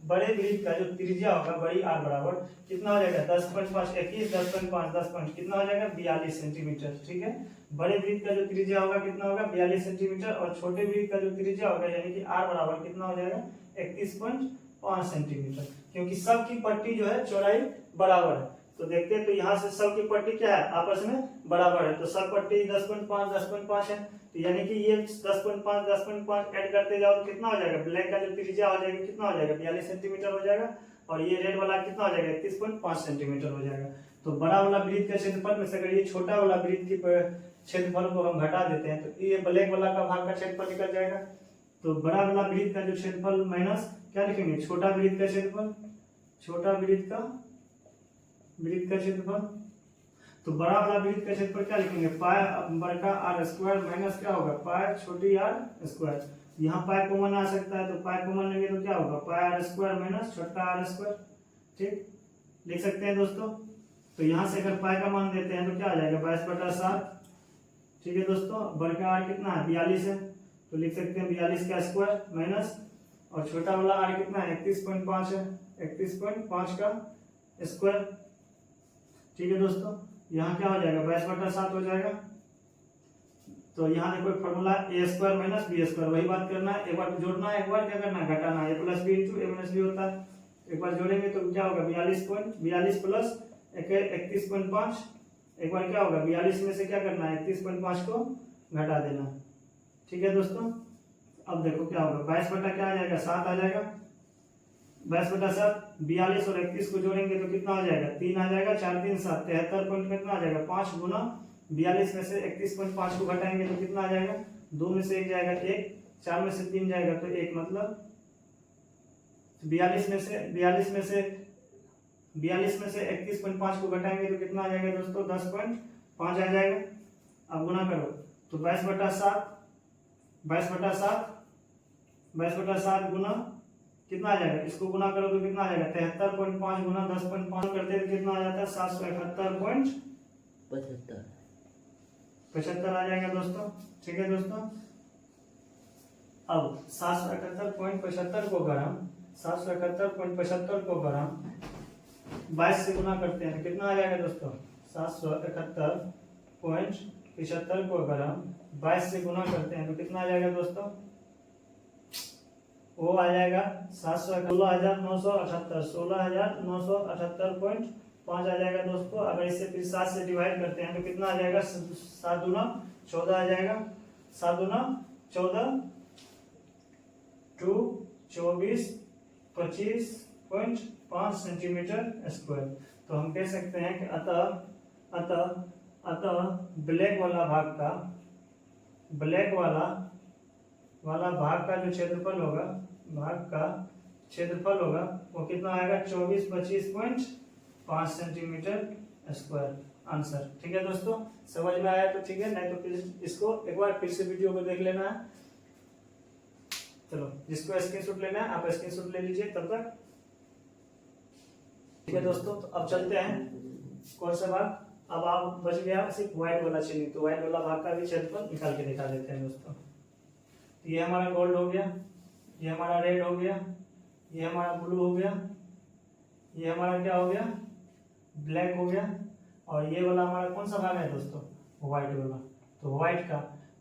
बड़े वृत्त का जो त्रिज्या होगा बड़ी r बराबर कितना हो जाएगा 10.5 21 10.5 कितना हो जाएगा 42 सेंटीमीटर। ठीक है, बड़े वृत्त का जो त्रिज्या होगा कितना होगा 42 सेंटीमीटर, और छोटे वृत्त का जो त्रिज्या होगा यानी कि r बराबर कितना हो जाएगा 31.5 सेंटीमीटर, क्योंकि सबकी पट्टी जो है चौड़ाई बराबर है। तो देखते हैं, तो यहाँ से सबकी पट्टी क्या है आपस में बराबर है, तो सब पट्टी 10.5 है, तो यानी कि ये 10.5 ऐड करते जाओ तो कितना हो जाएगा, ब्लैक का जो त्रिज्या हो जाएगा कितना हो जाएगा 42 सेंटीमीटर हो जाएगा, और ये रेड वाला कितना हो जाएगा 31.5 सेंटीमीटर हो जाएगा। तो बड़ा वाला वृत्त के क्षेत्रफल में से अगर ये छोटा वाला वृत्त के क्षेत्रफल को हम घटा देते हैं तो ये ब्लैक वाला का भाग का क्षेत्रफल निकल जाएगा। तो बड़ा वाला वृत्त का जो क्षेत्रफल माइनस क्या लिखेंगे छोटा वृत्त का क्षेत्रफल, छोटा वृत्त का क्षेत्रफल। तो बड़ा वाला वृत्त का क्षेत्रफल क्या लिखेंगे पाई बड़ा r स्क्वायर माइनस क्या होगा पाई छोटी r स्क्वायर। यहाँ पाई कॉमन आ सकता है, तो पाई कॉमन लेंगे तो क्या होगा पाई r स्क्वायर माइनस छोटा r स्क्वायर। ठीक, लिख सकते हैं दोस्तों। तो यहाँ से अगर पाई का मान देते हैं तो क्या आ जाएगा 22/7। ठीक है दोस्तों, बड़का r कितना है 42 है, तो लिख सकते हैं 42 का स्क्वायर माइनस, और छोटा वाला r कितना है 31.5 है, 31.5 का स्क्वायर। ठीक है दोस्तों, यहाँ क्या हो जाएगा 22/7 हो जाएगा। तो यहाँ देखो फॉर्मूला ए स्क्वायर माइनस बी स्क्वायर, वही बात करना है, एक बार जोड़ना है, एक बार क्या करना है, घटाना है। ए प्लस बी इंटू ए माइनस बी होता है, एक बार जोड़ेंगे तो क्या होगा 42 प्लस 31.5, एक बार क्या होगा 42 में से क्या करना है 31.5 को घटा देना। ठीक है दोस्तों, अब देखो क्या होगा 22 बटा क्या आ जाएगा 7 आ जाएगा, 22 बटा 7, 42 और 31 को जोड़ेंगे तो कितना आ जाएगा 3 आ जाएगा, 4 3 7 73 पॉइंट कितना आ जाएगा 5 गुना 42 में से 31.5 को घटाएंगे तो कितना आ जाएगा, 2 में से 1 जाएगा 1, 4 में से 3 जाएगा तो 1, मतलब 42 में से 31.5 को घटाएंगे तो कितना आ जाएगा दोस्तों 10.5 आ जाएगा। अब गुना करो तो 22 बटा 7 गुना कितना आ जाएगा, इसको गुना करो तो कितना आ जाएगा 73.5 गुना 10.5 करते तो कितना आ जाता है 771.75 आ जाएगा दोस्तों। ठीक है दोस्तों, अब 771.75 को अगर हम 22 से गुना करते हैं तो कितना आ जाएगा दोस्तों 771.75 को अगर हम 22 से गुना करते हैं तो कितना आ जाएगा दोस्तों, वो आ जाएगा 16,978.5 आ जाएगा दोस्तों। अगर इसे फिर 7 से डिवाइड करते हैं तो कितना आ जाएगा 7 दूना 14 आ जाएगा, 7 दूना 14 2 24 25.5 सेंटीमीटर स्क्वायर। तो हम कह सकते हैं कि अतः ब्लैक वाला भाग का जो क्षेत्रफल होगा वो कितना आएगा 24-25.5 सेंटीमीटर स्क्वायर आंसर। ठीक है दोस्तों, समझ में आया तो ठीक है, नहीं तो फिर इसको एक बार फिर से वीडियो को देख लेना है। चलो, जिसको स्क्रीनशॉट लेना है आप स्क्रीनशॉट ले लीजिए तब तक। ठीक है दोस्तों, तो अब चलते हैं कौन सा भाग, अब आप बच गया सिर्फ व्हाइट वाला चिन्ह, तो व्हाइट वाला भाग का भी क्षेत्रफल निकाल के दिखा देते हैं दोस्तों। ये हमारा गोल्ड हो गया, ये हमारा रेड हो गया, ये हमारा ब्लू हो गया, ये हमारा क्या हो गया ब्लैक हो गया, और ये वाला हमारा कौन सा भाग है दोस्तों व्हाइट वाला। तो व्हाइट का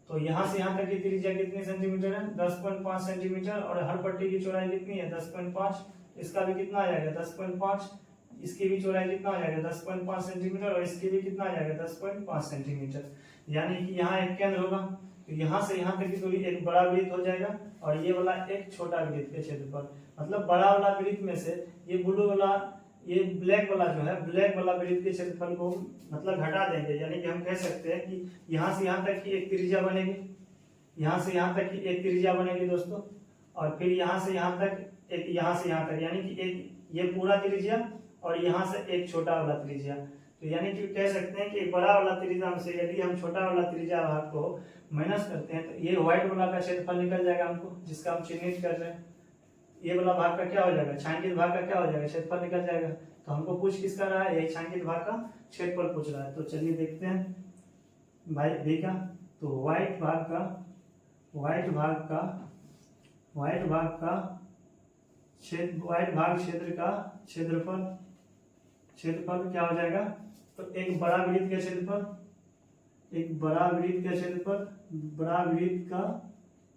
तो यहाँ से यहाँ तक की त्रिज्या कितनी सेंटीमीटर है 10.5 सेंटीमीटर, और हर पट्टी की चौड़ाई कितनी है 10.5, इसका भी कितना आ जाएगा 10.5, इसकी भी चौड़ाई कितना आ जाएगा 10.5 सेंटीमीटर, और इसकी भी कितना आ जाएगा 10.5 सेंटीमीटर। यानी कि यहाँ एक केंद्र होगा, तो यहाँ से यहाँ तक की दूरी एक बड़ा वृत्त हो जाएगा, और ये वाला एक छोटा वृत्त के क्षेत्रफल, मतलब बड़ा वाला वृत्त में से ये ब्लू वाला ये ब्लैक वाला जो है ब्लैक वाला वृत्त के क्षेत्रफल को मतलब घटा देंगे। यानी कि हम कह सकते हैं कि यहाँ से यहाँ तक की एक त्रिज्या बनेगी, यहाँ से यहाँ तक की एक त्रिज्या बनेगी दोस्तों, और फिर यहाँ से यहाँ तक एक, यहाँ से यहाँ तक, यानी कि एक ये पूरा त्रिज्या और यहाँ से एक छोटा वाला त्रिज्या। तो यानी कि कह सकते हैं कि बड़ा वाला त्रिज्या से यदि हम छोटा वाला त्रिज्या भाग को माइनस करते हैं तो ये व्हाइट वाला का क्षेत्रफल निकल जाएगा हमको, जिसका हम चिन्हित कर रहे हैं। ये वाला भाग का क्या हो जाएगा छायांकित भाग का क्या हो जाएगा क्षेत्रफल निकल जाएगा। तो हमको पूछ किसका रहा है, यही छायांकित भाग का क्षेत्रफल पूछ रहा है। तो चलिए देखते हैं भाई बी का, तो व्हाइट भाग क्षेत्र का क्षेत्रफल क्या हो जाएगा, तो एक बड़ा वृत्त का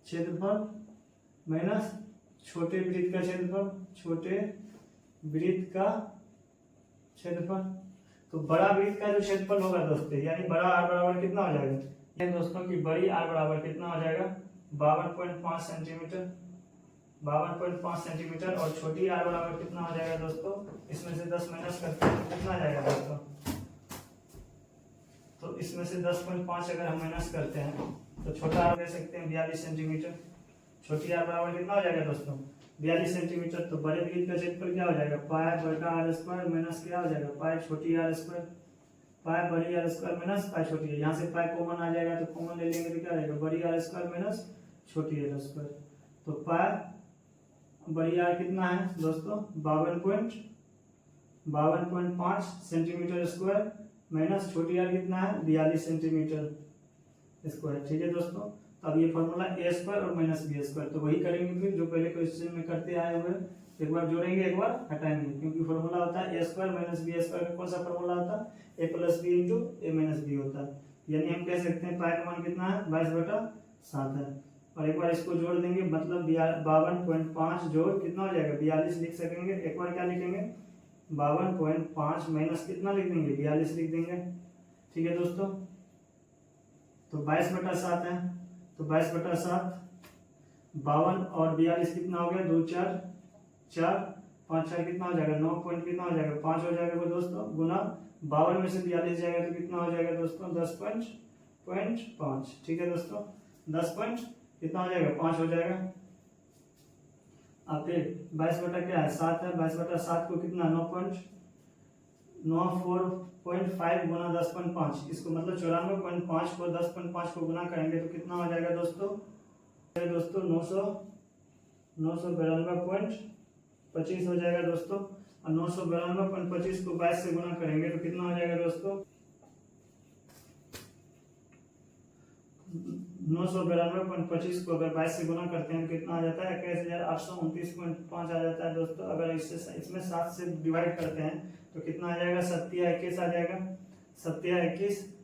क्षेत्रफल माइनस छोटे वृत्त का क्षेत्रफल। तो बड़ा वृत्त का जो क्षेत्रफल होगा दोस्तों, यानी बड़ा आर बराबर कितना हो जाएगा, ये दोस्तों की बड़ी आर बराबर कितना हो जाएगा 52.5 सेंटीमीटर, और छोटी आर बराबर कितना हो जाएगा दोस्तों, इसमें से 10 माइनस करते हैं तो कितना आ जाएगा दोस्तों, तो इसमें से 10.5 अगर हम माइनस करते हैं तो छोटा आर कह सकते हैं 42 सेंटीमीटर, छोटी आर बराबर कितना हो जाएगा दोस्तों 42 सेंटीमीटर। तो बड़े वृत्त का क्षेत्रफल क्या हो जाएगा पाई बटा आर स्क्वायर माइनस क्या हो जाएगा पाई छोटी आर स्क्वायर, पाई बड़ी आर स्क्वायर माइनस पाई छोटी है, यहाँ से पाई कॉमन आ जाएगा तो कॉमन ले लेंगे तो क्या रहेगा बड़ी आर स्क्वायर माइनस छोटी आर स्क्वायर। तो पाई बड़ी आर कितना है दोस्तों 52.5 सेंटीमीटर स्क्वायर माइनस छोटी आर कितना है 42 सेंटीमीटर स्क्वायर। ठीक है दोस्तों, अब ये फॉर्मूला ए स्क्वायर और माइनस बी स्क्वायर तो वही करेंगे फिर जो पहले क्वेश्चन में करते आए हुए, एक बार जोड़ेंगे एक बार हटाएंगे, क्योंकि फॉर्मूला होता है ए स्क्वायर माइनस बी स्क्वायर का कौन सा फॉर्मूला होता है ए प्लस बी इंटू ए माइनस बी होता है। यानी हम कह सकते हैं पाई का मान कितना है 22/7 है। और एक बार इसको जोड़ देंगे, मतलब 52.5 जोड़ कितना हो जाएगा 42 लिख सकेंगे। एक बार क्या लिखेंगे 52.5 माइनस कितना लिख देंगे 42 लिख देंगे। ठीक है दोस्तों, तो 22/7 है, तो 22/7 52 और 42 कितना हो गया 2 4 4 5 4 कितना हो जाएगा 9 पॉइंट कितना हो जाएगा 5 हो जाएगा दोस्तों, गुना 52 में से 42 जाएगा तो कितना हो जाएगा दोस्तों 10.5। ठीक है दोस्तों, 10 पॉइंट कितना हो जाएगा 5 हो जाएगा। अब फिर 22 क्या है 7 है, 22/7 को कितना 9.5 गुना 10.5, इसको मतलब 94.5 को 10.5 को गुना करेंगे तो कितना हो जाएगा दोस्तों 992.25 हो जाएगा दोस्तों। और 992.25 को 22 से गुना करेंगे तो कितना हो जाएगा दोस्तों 992.25 को अगर 22 से गुना करते हैं तो कितना आ जाता है 21,829.5 आ जाता है दोस्तों। अगर इसमें 7 से डिवाइड करते हैं तो कितना आ जाएगा 7 आ जाएगा, 7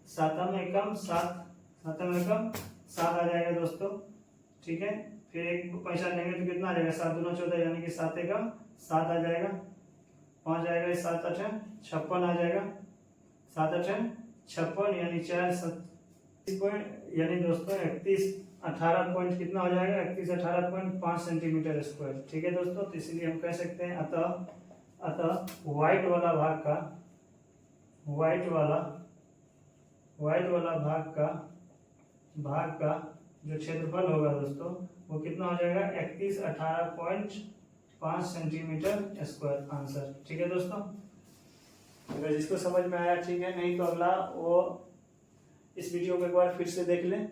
7 में एकम 7 आ जाएगा दोस्तों। ठीक है, फिर एक पैसा लेंगे तो कितना आ जाएगा 7 दूना 14 यानी कि 7 एकम 7 आ जाएगा, 5 आएगा 7 8 56 आ जाएगा, 7 8 56 यानी 4 यानी दोस्तों 18 पॉइंट कितना हो जाएगा 18.5 सेंटीमीटर स्क्वायर। ठीक है दोस्तों, तो इसलिए हम कह सकते हैं अतः व्हाइट वाला भाग का जो क्षेत्रफल होगा दोस्तों वो कितना हो जाएगा 18.5 सेंटीमीटर स्क्वायर आंसर। ठीक है दोस्तों, अगर जिसको समझ में आया ठीक है, नहीं तो अगला वो इस वीडियो को एक बार फिर से देख लें,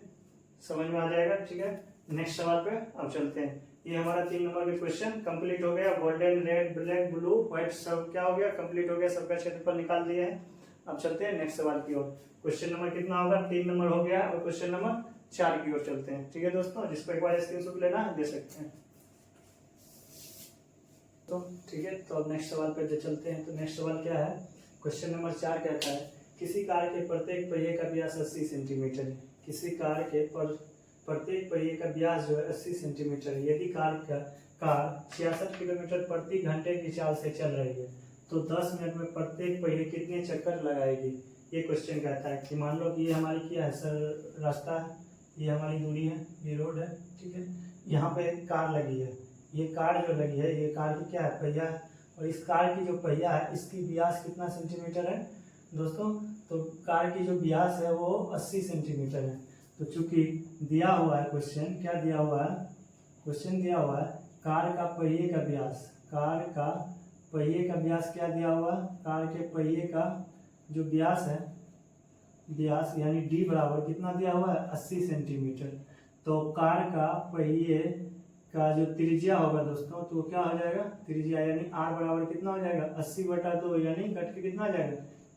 समझ में आ जाएगा। ठीक है, नेक्स्ट सवाल पे अब चलते हैं। ये हमारा 3 नंबर के क्वेश्चन कंप्लीट हो गया। Golden, red, black, blue, white सब क्या हो गया कंप्लीट हो गया, सबका क्षेत्रफल निकाल दिए हैं। अब चलते हैं नेक्स्ट सवाल की ओर। क्वेश्चन नंबर कितना होगा 3 नंबर हो गया और क्वेश्चन नंबर 4 की ओर चलते हैं। ठीक है दोस्तों, जिसको एक बार स्क्रीनशॉट लेना है ले सकते हैं। तो ठीक है, तो अब नेक्स्ट सवाल पे चलते हैं। तो नेक्स्ट सवाल क्या है, क्वेश्चन नंबर 4 कहता है किसी कार के प्रत्येक पहिए का व्यास 80 सेंटीमीटर है। किसी कार के प्रत्येक पहिए का व्यास जो है 80 सेंटीमीटर है। यदि कार 66 किलोमीटर प्रति घंटे की चाल से चल रही है तो 10 मिनट में प्रत्येक पहिए कितने चक्कर लगाएगी। ये क्वेश्चन कहता है कि मान लो कि ये हमारी क्या है सर रास्ता है, ये हमारी दूरी है, ये रोड है। ठीक है, यहाँ पे एक कार लगी है, ये कार जो लगी है ये कार की क्या है पहिया है, और इस कार की जो पहिया है इसकी व्यास कितना सेंटीमीटर है दोस्तों, तो कार की जो व्यास है वो 80 सेंटीमीटर है। तो चूंकि दिया हुआ है क्वेश्चन, क्या दिया हुआ है क्वेश्चन दिया हुआ है कार का पहिए का व्यास, कार का पहिए का व्यास क्या दिया हुआ है, कार के पहिए का जो व्यास है व्यास यानी डी बराबर कितना दिया हुआ है 80 सेंटीमीटर। तो कार का पहिए का जो त्रिज्या होगा दोस्तों तो क्या हो जाएगा त्रिज्या यानी आर बराबर कितना हो जाएगा 80/2 यानी कट के कितना आ जाएगा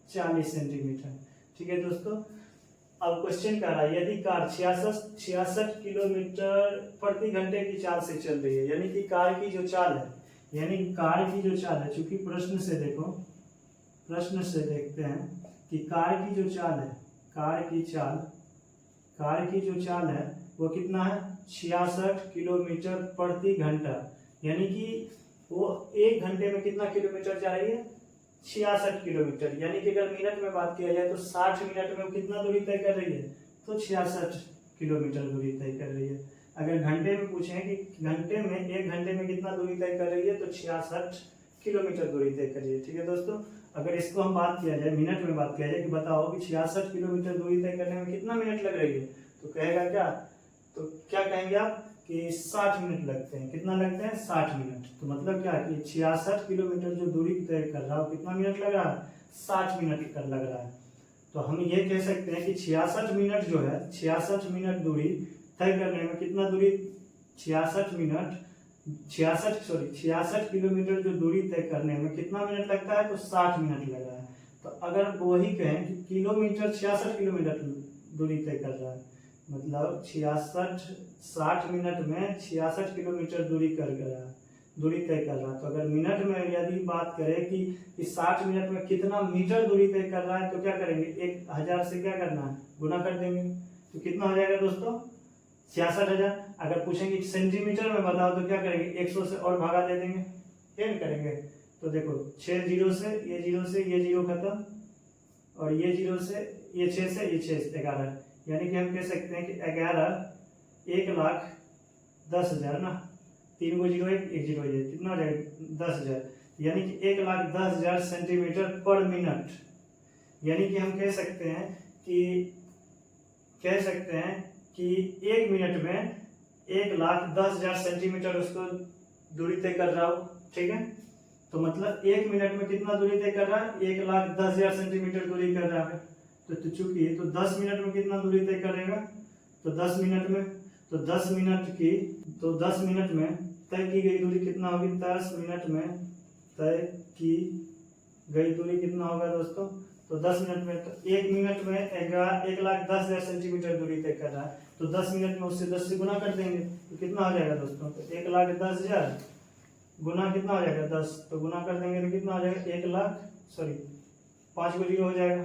40 सेंटीमीटर। ठीक है दोस्तों, अब क्वेश्चन कह रहा है यदि कार 66 किलोमीटर प्रति घंटे की चाल से चल रही है, यानी कि कार की जो चाल है, चूंकि प्रश्न से देखते हैं कि कार की जो चाल है वो कितना है 66 किलोमीटर प्रति घंटा, यानी कि वो 1 घंटे में कितना किलोमीटर जा रही है 66 किलोमीटर। यानी कि अगर मिनट में बात किया जाए तो 60 मिनट में कितना दूरी तय कर रही है तो 66 किलोमीटर दूरी तय कर रही है। अगर घंटे में पूछें कि 1 घंटे में कितना दूरी तय कर रही है तो 66 किलोमीटर दूरी तय कर रही है। ठीक है दोस्तों, अगर इसको हम बात किया जाए मिनट में बात किया जाए कि बताओ कि 66 किलोमीटर दूरी तय करने में कितना मिनट लग रही है, तो कहेगा क्या, तो क्या कहेंगे आप कि 60 मिनट लगते हैं। कितना लगते हैं 60 मिनट। तो मतलब क्या कि 66 किलोमीटर जो दूरी तय कर रहा है कितना मिनट लग रहा है 60 मिनट कर लग रहा है। तो हम ये कह सकते हैं कि 66 मिनट जो है 66 मिनट दूरी तय करने में कितना दूरी 66 किलोमीटर जो दूरी तय करने में कितना मिनट लगता है तो 60 मिनट लग रहा है। तो अगर वही कहें कि किलोमीटर 66 किलोमीटर दूरी तय कर रहा है, मतलब 60 मिनट में 66 किलोमीटर दूरी कर रहा है, दूरी तय कर रहा है। तो अगर मिनट में यदि बात करें कि इस 60 मिनट में कितना मीटर दूरी तय कर रहा है, तो क्या करेंगे, 1000 से क्या करना है, गुना कर देंगे। तो कितना हो जाएगा दोस्तों, 66,000। अगर पूछेंगे सेंटीमीटर में बताओ तो क्या करेंगे, 100 से और भागा दे देंगे, क्या करेंगे। तो देखो 6 जीरो से ये जीरो खत्म, और ये 0 से ये 6 से ये 6 11, यानी कि हम कह सकते हैं कि 1,10,000 ना, 3 को 0 1 0 ये कितना हो जाएगा 10,000, यानी कि 1,10,000 सेंटीमीटर पर मिनट। यानी कि हम कह सकते हैं कि 1 मिनट में 1,10,000 सेंटीमीटर उसको दूरी तय कर रहा हो, ठीक है। तो मतलब 1 मिनट में कितना दूरी तय कर रहा है, 1,10,000 सेंटीमीटर दूरी कर रहा है। तो चूंकि तो 10 मिनट में कितना दूरी तय करेगा, तो 10 मिनट में तय की गई दूरी कितना होगी, 10 मिनट में तय की गई दूरी कितना होगा दोस्तों, तो 10 मिनट में, तो 1 मिनट में 1,10,000 सेंटीमीटर दूरी तय कर रहा है, तो 10 मिनट में उससे 10 से गुना कर देंगे तो कितना हो जाएगा दोस्तों, तो 1,10,000 गुना कितना हो जाएगा 10, तो गुना कर देंगे तो कितना हो जाएगा 5 को 0 हो जाएगा,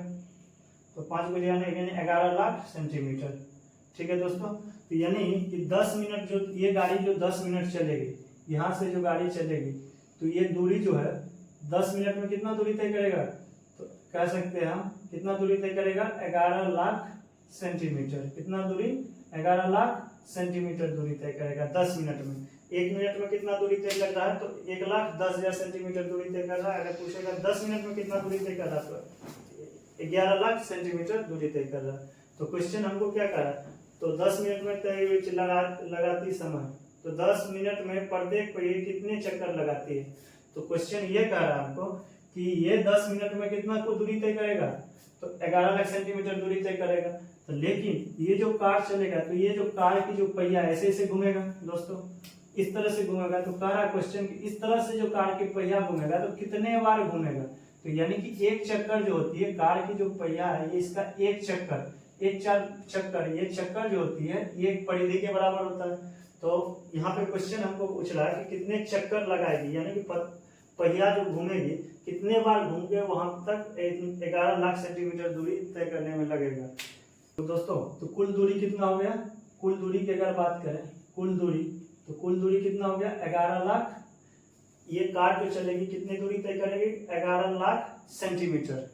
तो 5 को यानी 11,00,000 सेंटीमीटर, ठीक है दोस्तों। तो यानी कि 10 मिनट जो ये गाड़ी जो 10 मिनट चलेगी, यहाँ से जो गाड़ी चलेगी, तो ये दूरी जो है 10 मिनट में कितना दूरी तय करेगा, तो कह सकते हैं हम कितना दूरी तय करेगा, 11,00,000 सेंटीमीटर। कितना दूरी, 11,00,000 सेंटीमीटर दूरी तय करेगा 10 मिनट में। 1 मिनट में कितना दूरी तय कर रहा है, तो 1,10,000 सेंटीमीटर दूरी तय कर रहा है। अगर पूछेगा 10 मिनट में कितना दूरी तय कर रहा है, तो 11,00,000 सेंटीमीटर दूरी तय कर रहा है। तो क्वेश्चन हमको क्या कह रहा है, तो 10 मिनट में तय लगाती समय, तो 10 मिनट में प्रत्येक पहिए कितने चक्कर लगाती है। तो क्वेश्चन ये कह रहा है हमको कि ये 10 मिनट में कितना को दूरी तय करेगा, तो 11,00,000 सेंटीमीटर दूरी तय करेगा। तो लेकिन ये जो कार चलेगा, तो ये जो कार की जो पहिया ऐसे ऐसे घूमेगा दोस्तों, इस तरह से घूमेगा। तो कह रहा क्वेश्चन कि इस तरह से जो कार की पहिया घूमेगा तो कितने बार घूमेगा। तो यानी कि एक चक्कर जो होती है कार की जो पहिया है, ये इसका एक चक्कर ये चक्कर जो होती है ये एक परिधि के बराबर होता है। तो यहाँ पे क्वेश्चन हमको पूछ रहा है कि कितने चक्कर लगाएगी, यानी कि पहिया जो घूमेगी कितने बार घूम के वहां तक 11,00,000 सेंटीमीटर दूरी तय करने में लगेगा। तो दोस्तों तो कुल दूरी कितना हो गया, कुल दूरी की अगर बात करें कुल दूरी कितना हो गया 11,00,000। ये कार जो चलेगी कितनी दूरी तय करेगी, 11,00,000 सेंटीमीटर।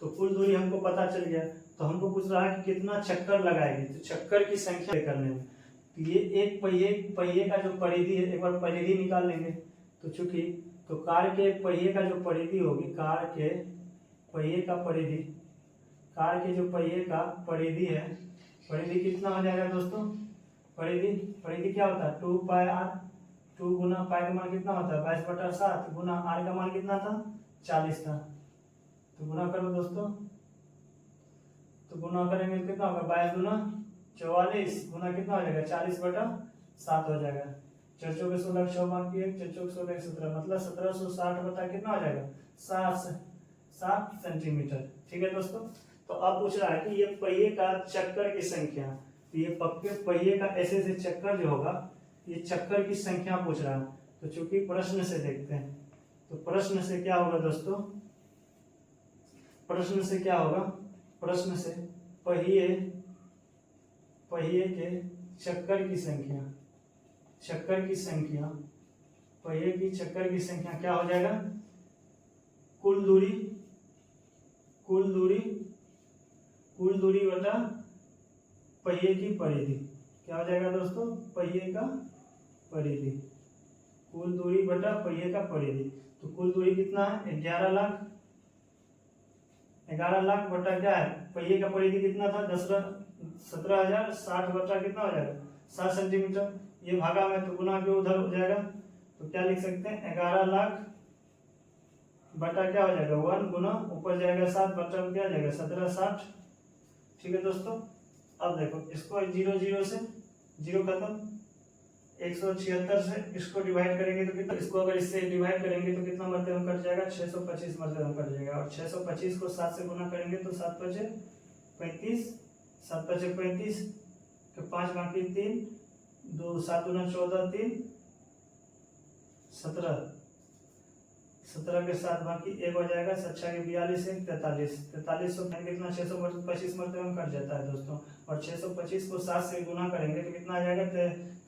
तो कुल दूरी हमको पता चल गया। तो हमको पूछ रहा है कि कितना चक्कर लगाएगी, तो चक्कर की संख्या तय करने में, तो ये एक पहिए का जो परिधि है, एक बार परिधि निकाल लेंगे। तो चूंकि तो कार के पहिए का जो परिधि होगी, कार के पहिए का परिधि है, परिधि कितना हो जाएगा दोस्तों, परिधि क्या होता है 2πr, 2 गुना पाई का मान कितना होता है 22/7 गुना r का मान कितना था 40 था। तो गुना करो दोस्तों, तो गुना करेंगे तो कितना होगा 22 गुना 44 गुना कितना हो जाएगा 40/7 हो जाएगा। 4 चौके 16 6 बाकी 1 4 चौके 16 17, मतलब 1760 बटा कितना हो जाएगा 7 सेंटीमीटर, ठीक है दोस्तों। तो अब पूछ रहा है कि ये पहिए का चक्कर की संख्या, तो ये पक्के पहिए का ऐसे ऐसे चक्कर जो होगा, ये चक्कर की संख्या पूछ रहा है। तो चूंकि प्रश्न से देखते हैं, तो प्रश्न से क्या होगा दोस्तों, प्रश्न से पहिए के चक्कर की संख्या, पहिए की चक्कर की संख्या क्या हो जाएगा, कुल दूरी बटा पहिए की परिधि, क्या हो जाएगा दोस्तों, पहिए का परिधि, कुल दूरी बटा पहिए का परिधि। तो कुल दूरी कितना है 11,00,000 बटा क्या है, पहिए का परिधि कितना था 17,060 बटा कितना हो जाएगा 7 सेंटीमीटर। ये भागा में तो गुना के उधर हो जाएगा, तो क्या लिख सकते हैं 11,00,000 बटा क्या हो जाएगा 1 गुना ऊपर जाएगा 7 बटा क्या हो जाएगा 1760, ठीक है दोस्तों। अब देखो इसको 0 से 0 खत्म, 176 से इसको डिवाइड करेंगे तो कितना, इसको अगर इससे डिवाइड करेंगे तो कितना मध्यम कट जाएगा 625 मध्यम कट जाएगा। और 625 को 7 से गुना करेंगे तो 7 5 35, 7 5 35, तो 5 बाकी 3 2 7 गुना 14 3 17 के साथ बाकी एक हो जाएगा, 7 के 42, 43, 43 सौ कितना 625 मरतबे में कट जाता है दोस्तों। और 625 को 7 से गुना करेंगे तो कितना आ जाएगा,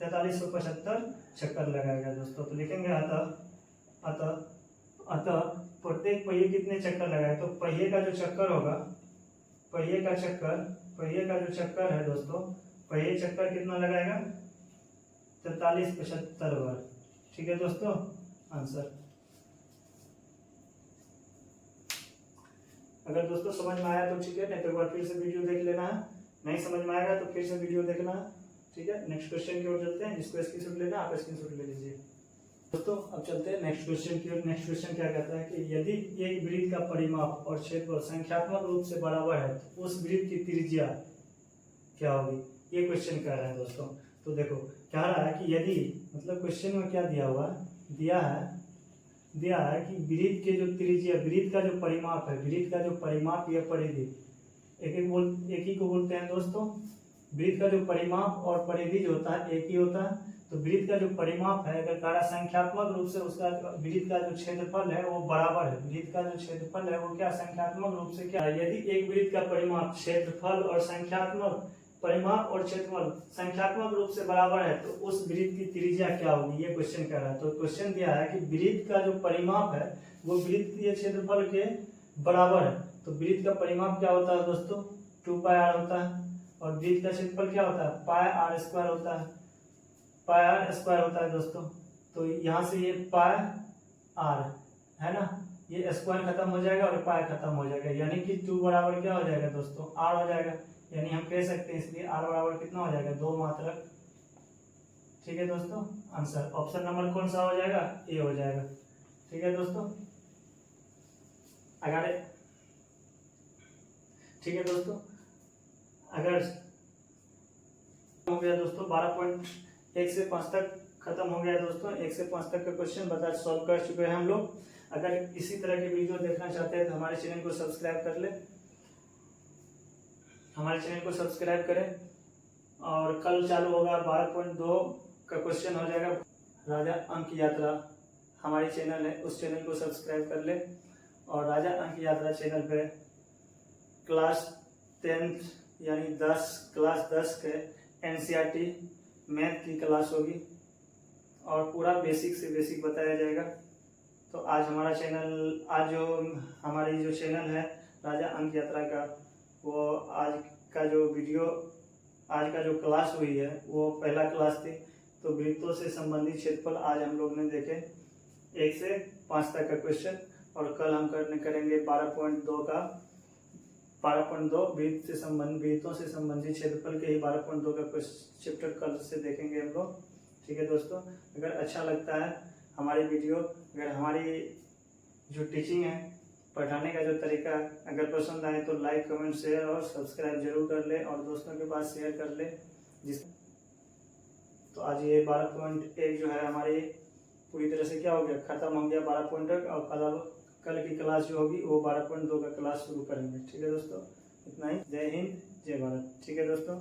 4375 चक्कर लगाएगा दोस्तों। तो लिखेंगे अतः प्रत्येक पहिए कितने चक्कर लगाए, तो पहिए का जो चक्कर होगा, पहिए का जो चक्कर है दोस्तों, पहिए चक्कर कितना लगाएगा, 4375 बार। ठीक है दोस्तों, आंसर। अगर दोस्तों समझ में आया तो ठीक है, नहीं तो एक बार फिर से वीडियो देख लेना है, नहीं समझ में आएगा तो फिर से वीडियो देखना है। ठीक है, नेक्स्ट क्वेश्चन की ओर चलते हैं। जिसको स्क्रीनशॉट लेना आप स्क्रीनशॉट ले लीजिए दोस्तों। अब चलते हैं नेक्स्ट क्वेश्चन की ओर। नेक्स्ट क्वेश्चन क्या कहता है कि यदि एक वृत्त का परिमाप और क्षेत्रफल संख्यात्मक रूप से बराबर है तो उस वृत्त की त्रिज्या क्या होगी, ये क्वेश्चन कह रहा है दोस्तों। तो देखो कह रहा है कि यदि, मतलब क्वेश्चन में क्या दिया हुआ, दिया है कि वृत्त के जो त्रिज्या, वृत्त का जो परिमाप है, वृत्त का जो परिमाप या परिधि, एक ही को बोलते हैं दोस्तों। वृत्त का जो परिमाप और परिधि जो होता है एक ही होता है। तो वृत्त का जो परिमाप है, अगर कहा संख्यात्मक रूप से उसका वृत्त का जो क्षेत्रफल है वो बराबर है, वृत्त का जो क्षेत्रफल है वो क्या संख्यात्मक रूप से क्या है, यदि एक वृत्त का परिमाप, क्षेत्रफल और संख्यात्मक परिमाप और क्षेत्रफल संख्यात्मक रूप से बराबर है तो उस वृत्त की त्रिज्या क्या होगी, ये क्वेश्चन कर रहा है। तो क्वेश्चन दिया है कि वृत्त का जो परिमाप है वो वृत्तीय क्षेत्रफल के बराबर है। तो वृत्त का परिमाप क्या होता है दोस्तों, 2πr होता है। और वृत्त का क्षेत्रफल क्या होता है, πr² होता है, πr² होता है दोस्तों। तो यहाँ से ये πr है ना, ये स्क्वायर खत्म हो जाएगा और पाई खत्म हो जाएगा, यानी कि 2 बराबर क्या हो जाएगा दोस्तों, r हो जाएगा। यानी हम कह सकते हैं इसलिए r बराबर कितना हो जाएगा, 2 मात्रक। ठीक है दोस्तों, आंसर ऑप्शन नंबर कौन सा हो जाएगा, ए हो जाएगा। ठीक है दोस्तों, अगर ठीक है दोस्तों, अगर हो गया दोस्तों 12.1 से 5 तक खत्म हो गया दोस्तों। 1 से 5 तक का क्वेश्चन बता सॉल्व कर चुके हैं हम लोग। अगर इसी तरह की वीडियो देखना चाहते हैं तो हमारे चैनल को सब्सक्राइब कर ले, हमारे चैनल को सब्सक्राइब करें। और कल चालू होगा 12.2 का क्वेश्चन हो जाएगा राजा अंक यात्रा, हमारी चैनल है, उस चैनल को सब्सक्राइब कर ले। और राजा अंक यात्रा चैनल पे क्लास 10th यानी क्लास 10 के NCERT मैथ की क्लास होगी और पूरा बेसिक से बेसिक बताया जाएगा। तो आज हमारा चैनल, आज जो हमारी जो चैनल है राजा अंक यात्रा का, वो आज का जो वीडियो, आज का जो क्लास हुई है वो पहला क्लास थी। तो वृत्तों से संबंधित क्षेत्रफल आज हम लोग ने देखे 1 से 5 तक का क्वेश्चन। और कल हम करेंगे 12.2 का 12.2 वृत्तों से संबंधित क्षेत्रफल के ही 12.2 का चैप्टर कल से देखेंगे हम लोग। ठीक है दोस्तों, अगर अच्छा लगता है हमारी वीडियो, अगर हमारी जो टीचिंग है, पढ़ाने का जो तरीका अगर पसंद आए तो लाइक, कमेंट, शेयर और सब्सक्राइब जरूर कर ले और दोस्तों के पास शेयर कर ले। तो आज ये 12.1 जो है हमारी पूरी तरह से क्या हो गया, खत्म हो गया 12.1। और कल की क्लास जो होगी वो 12.2 का क्लास शुरू करेंगे। ठीक है दोस्तों, इतना ही। जय हिंद, जय भारत। ठीक है दोस्तों।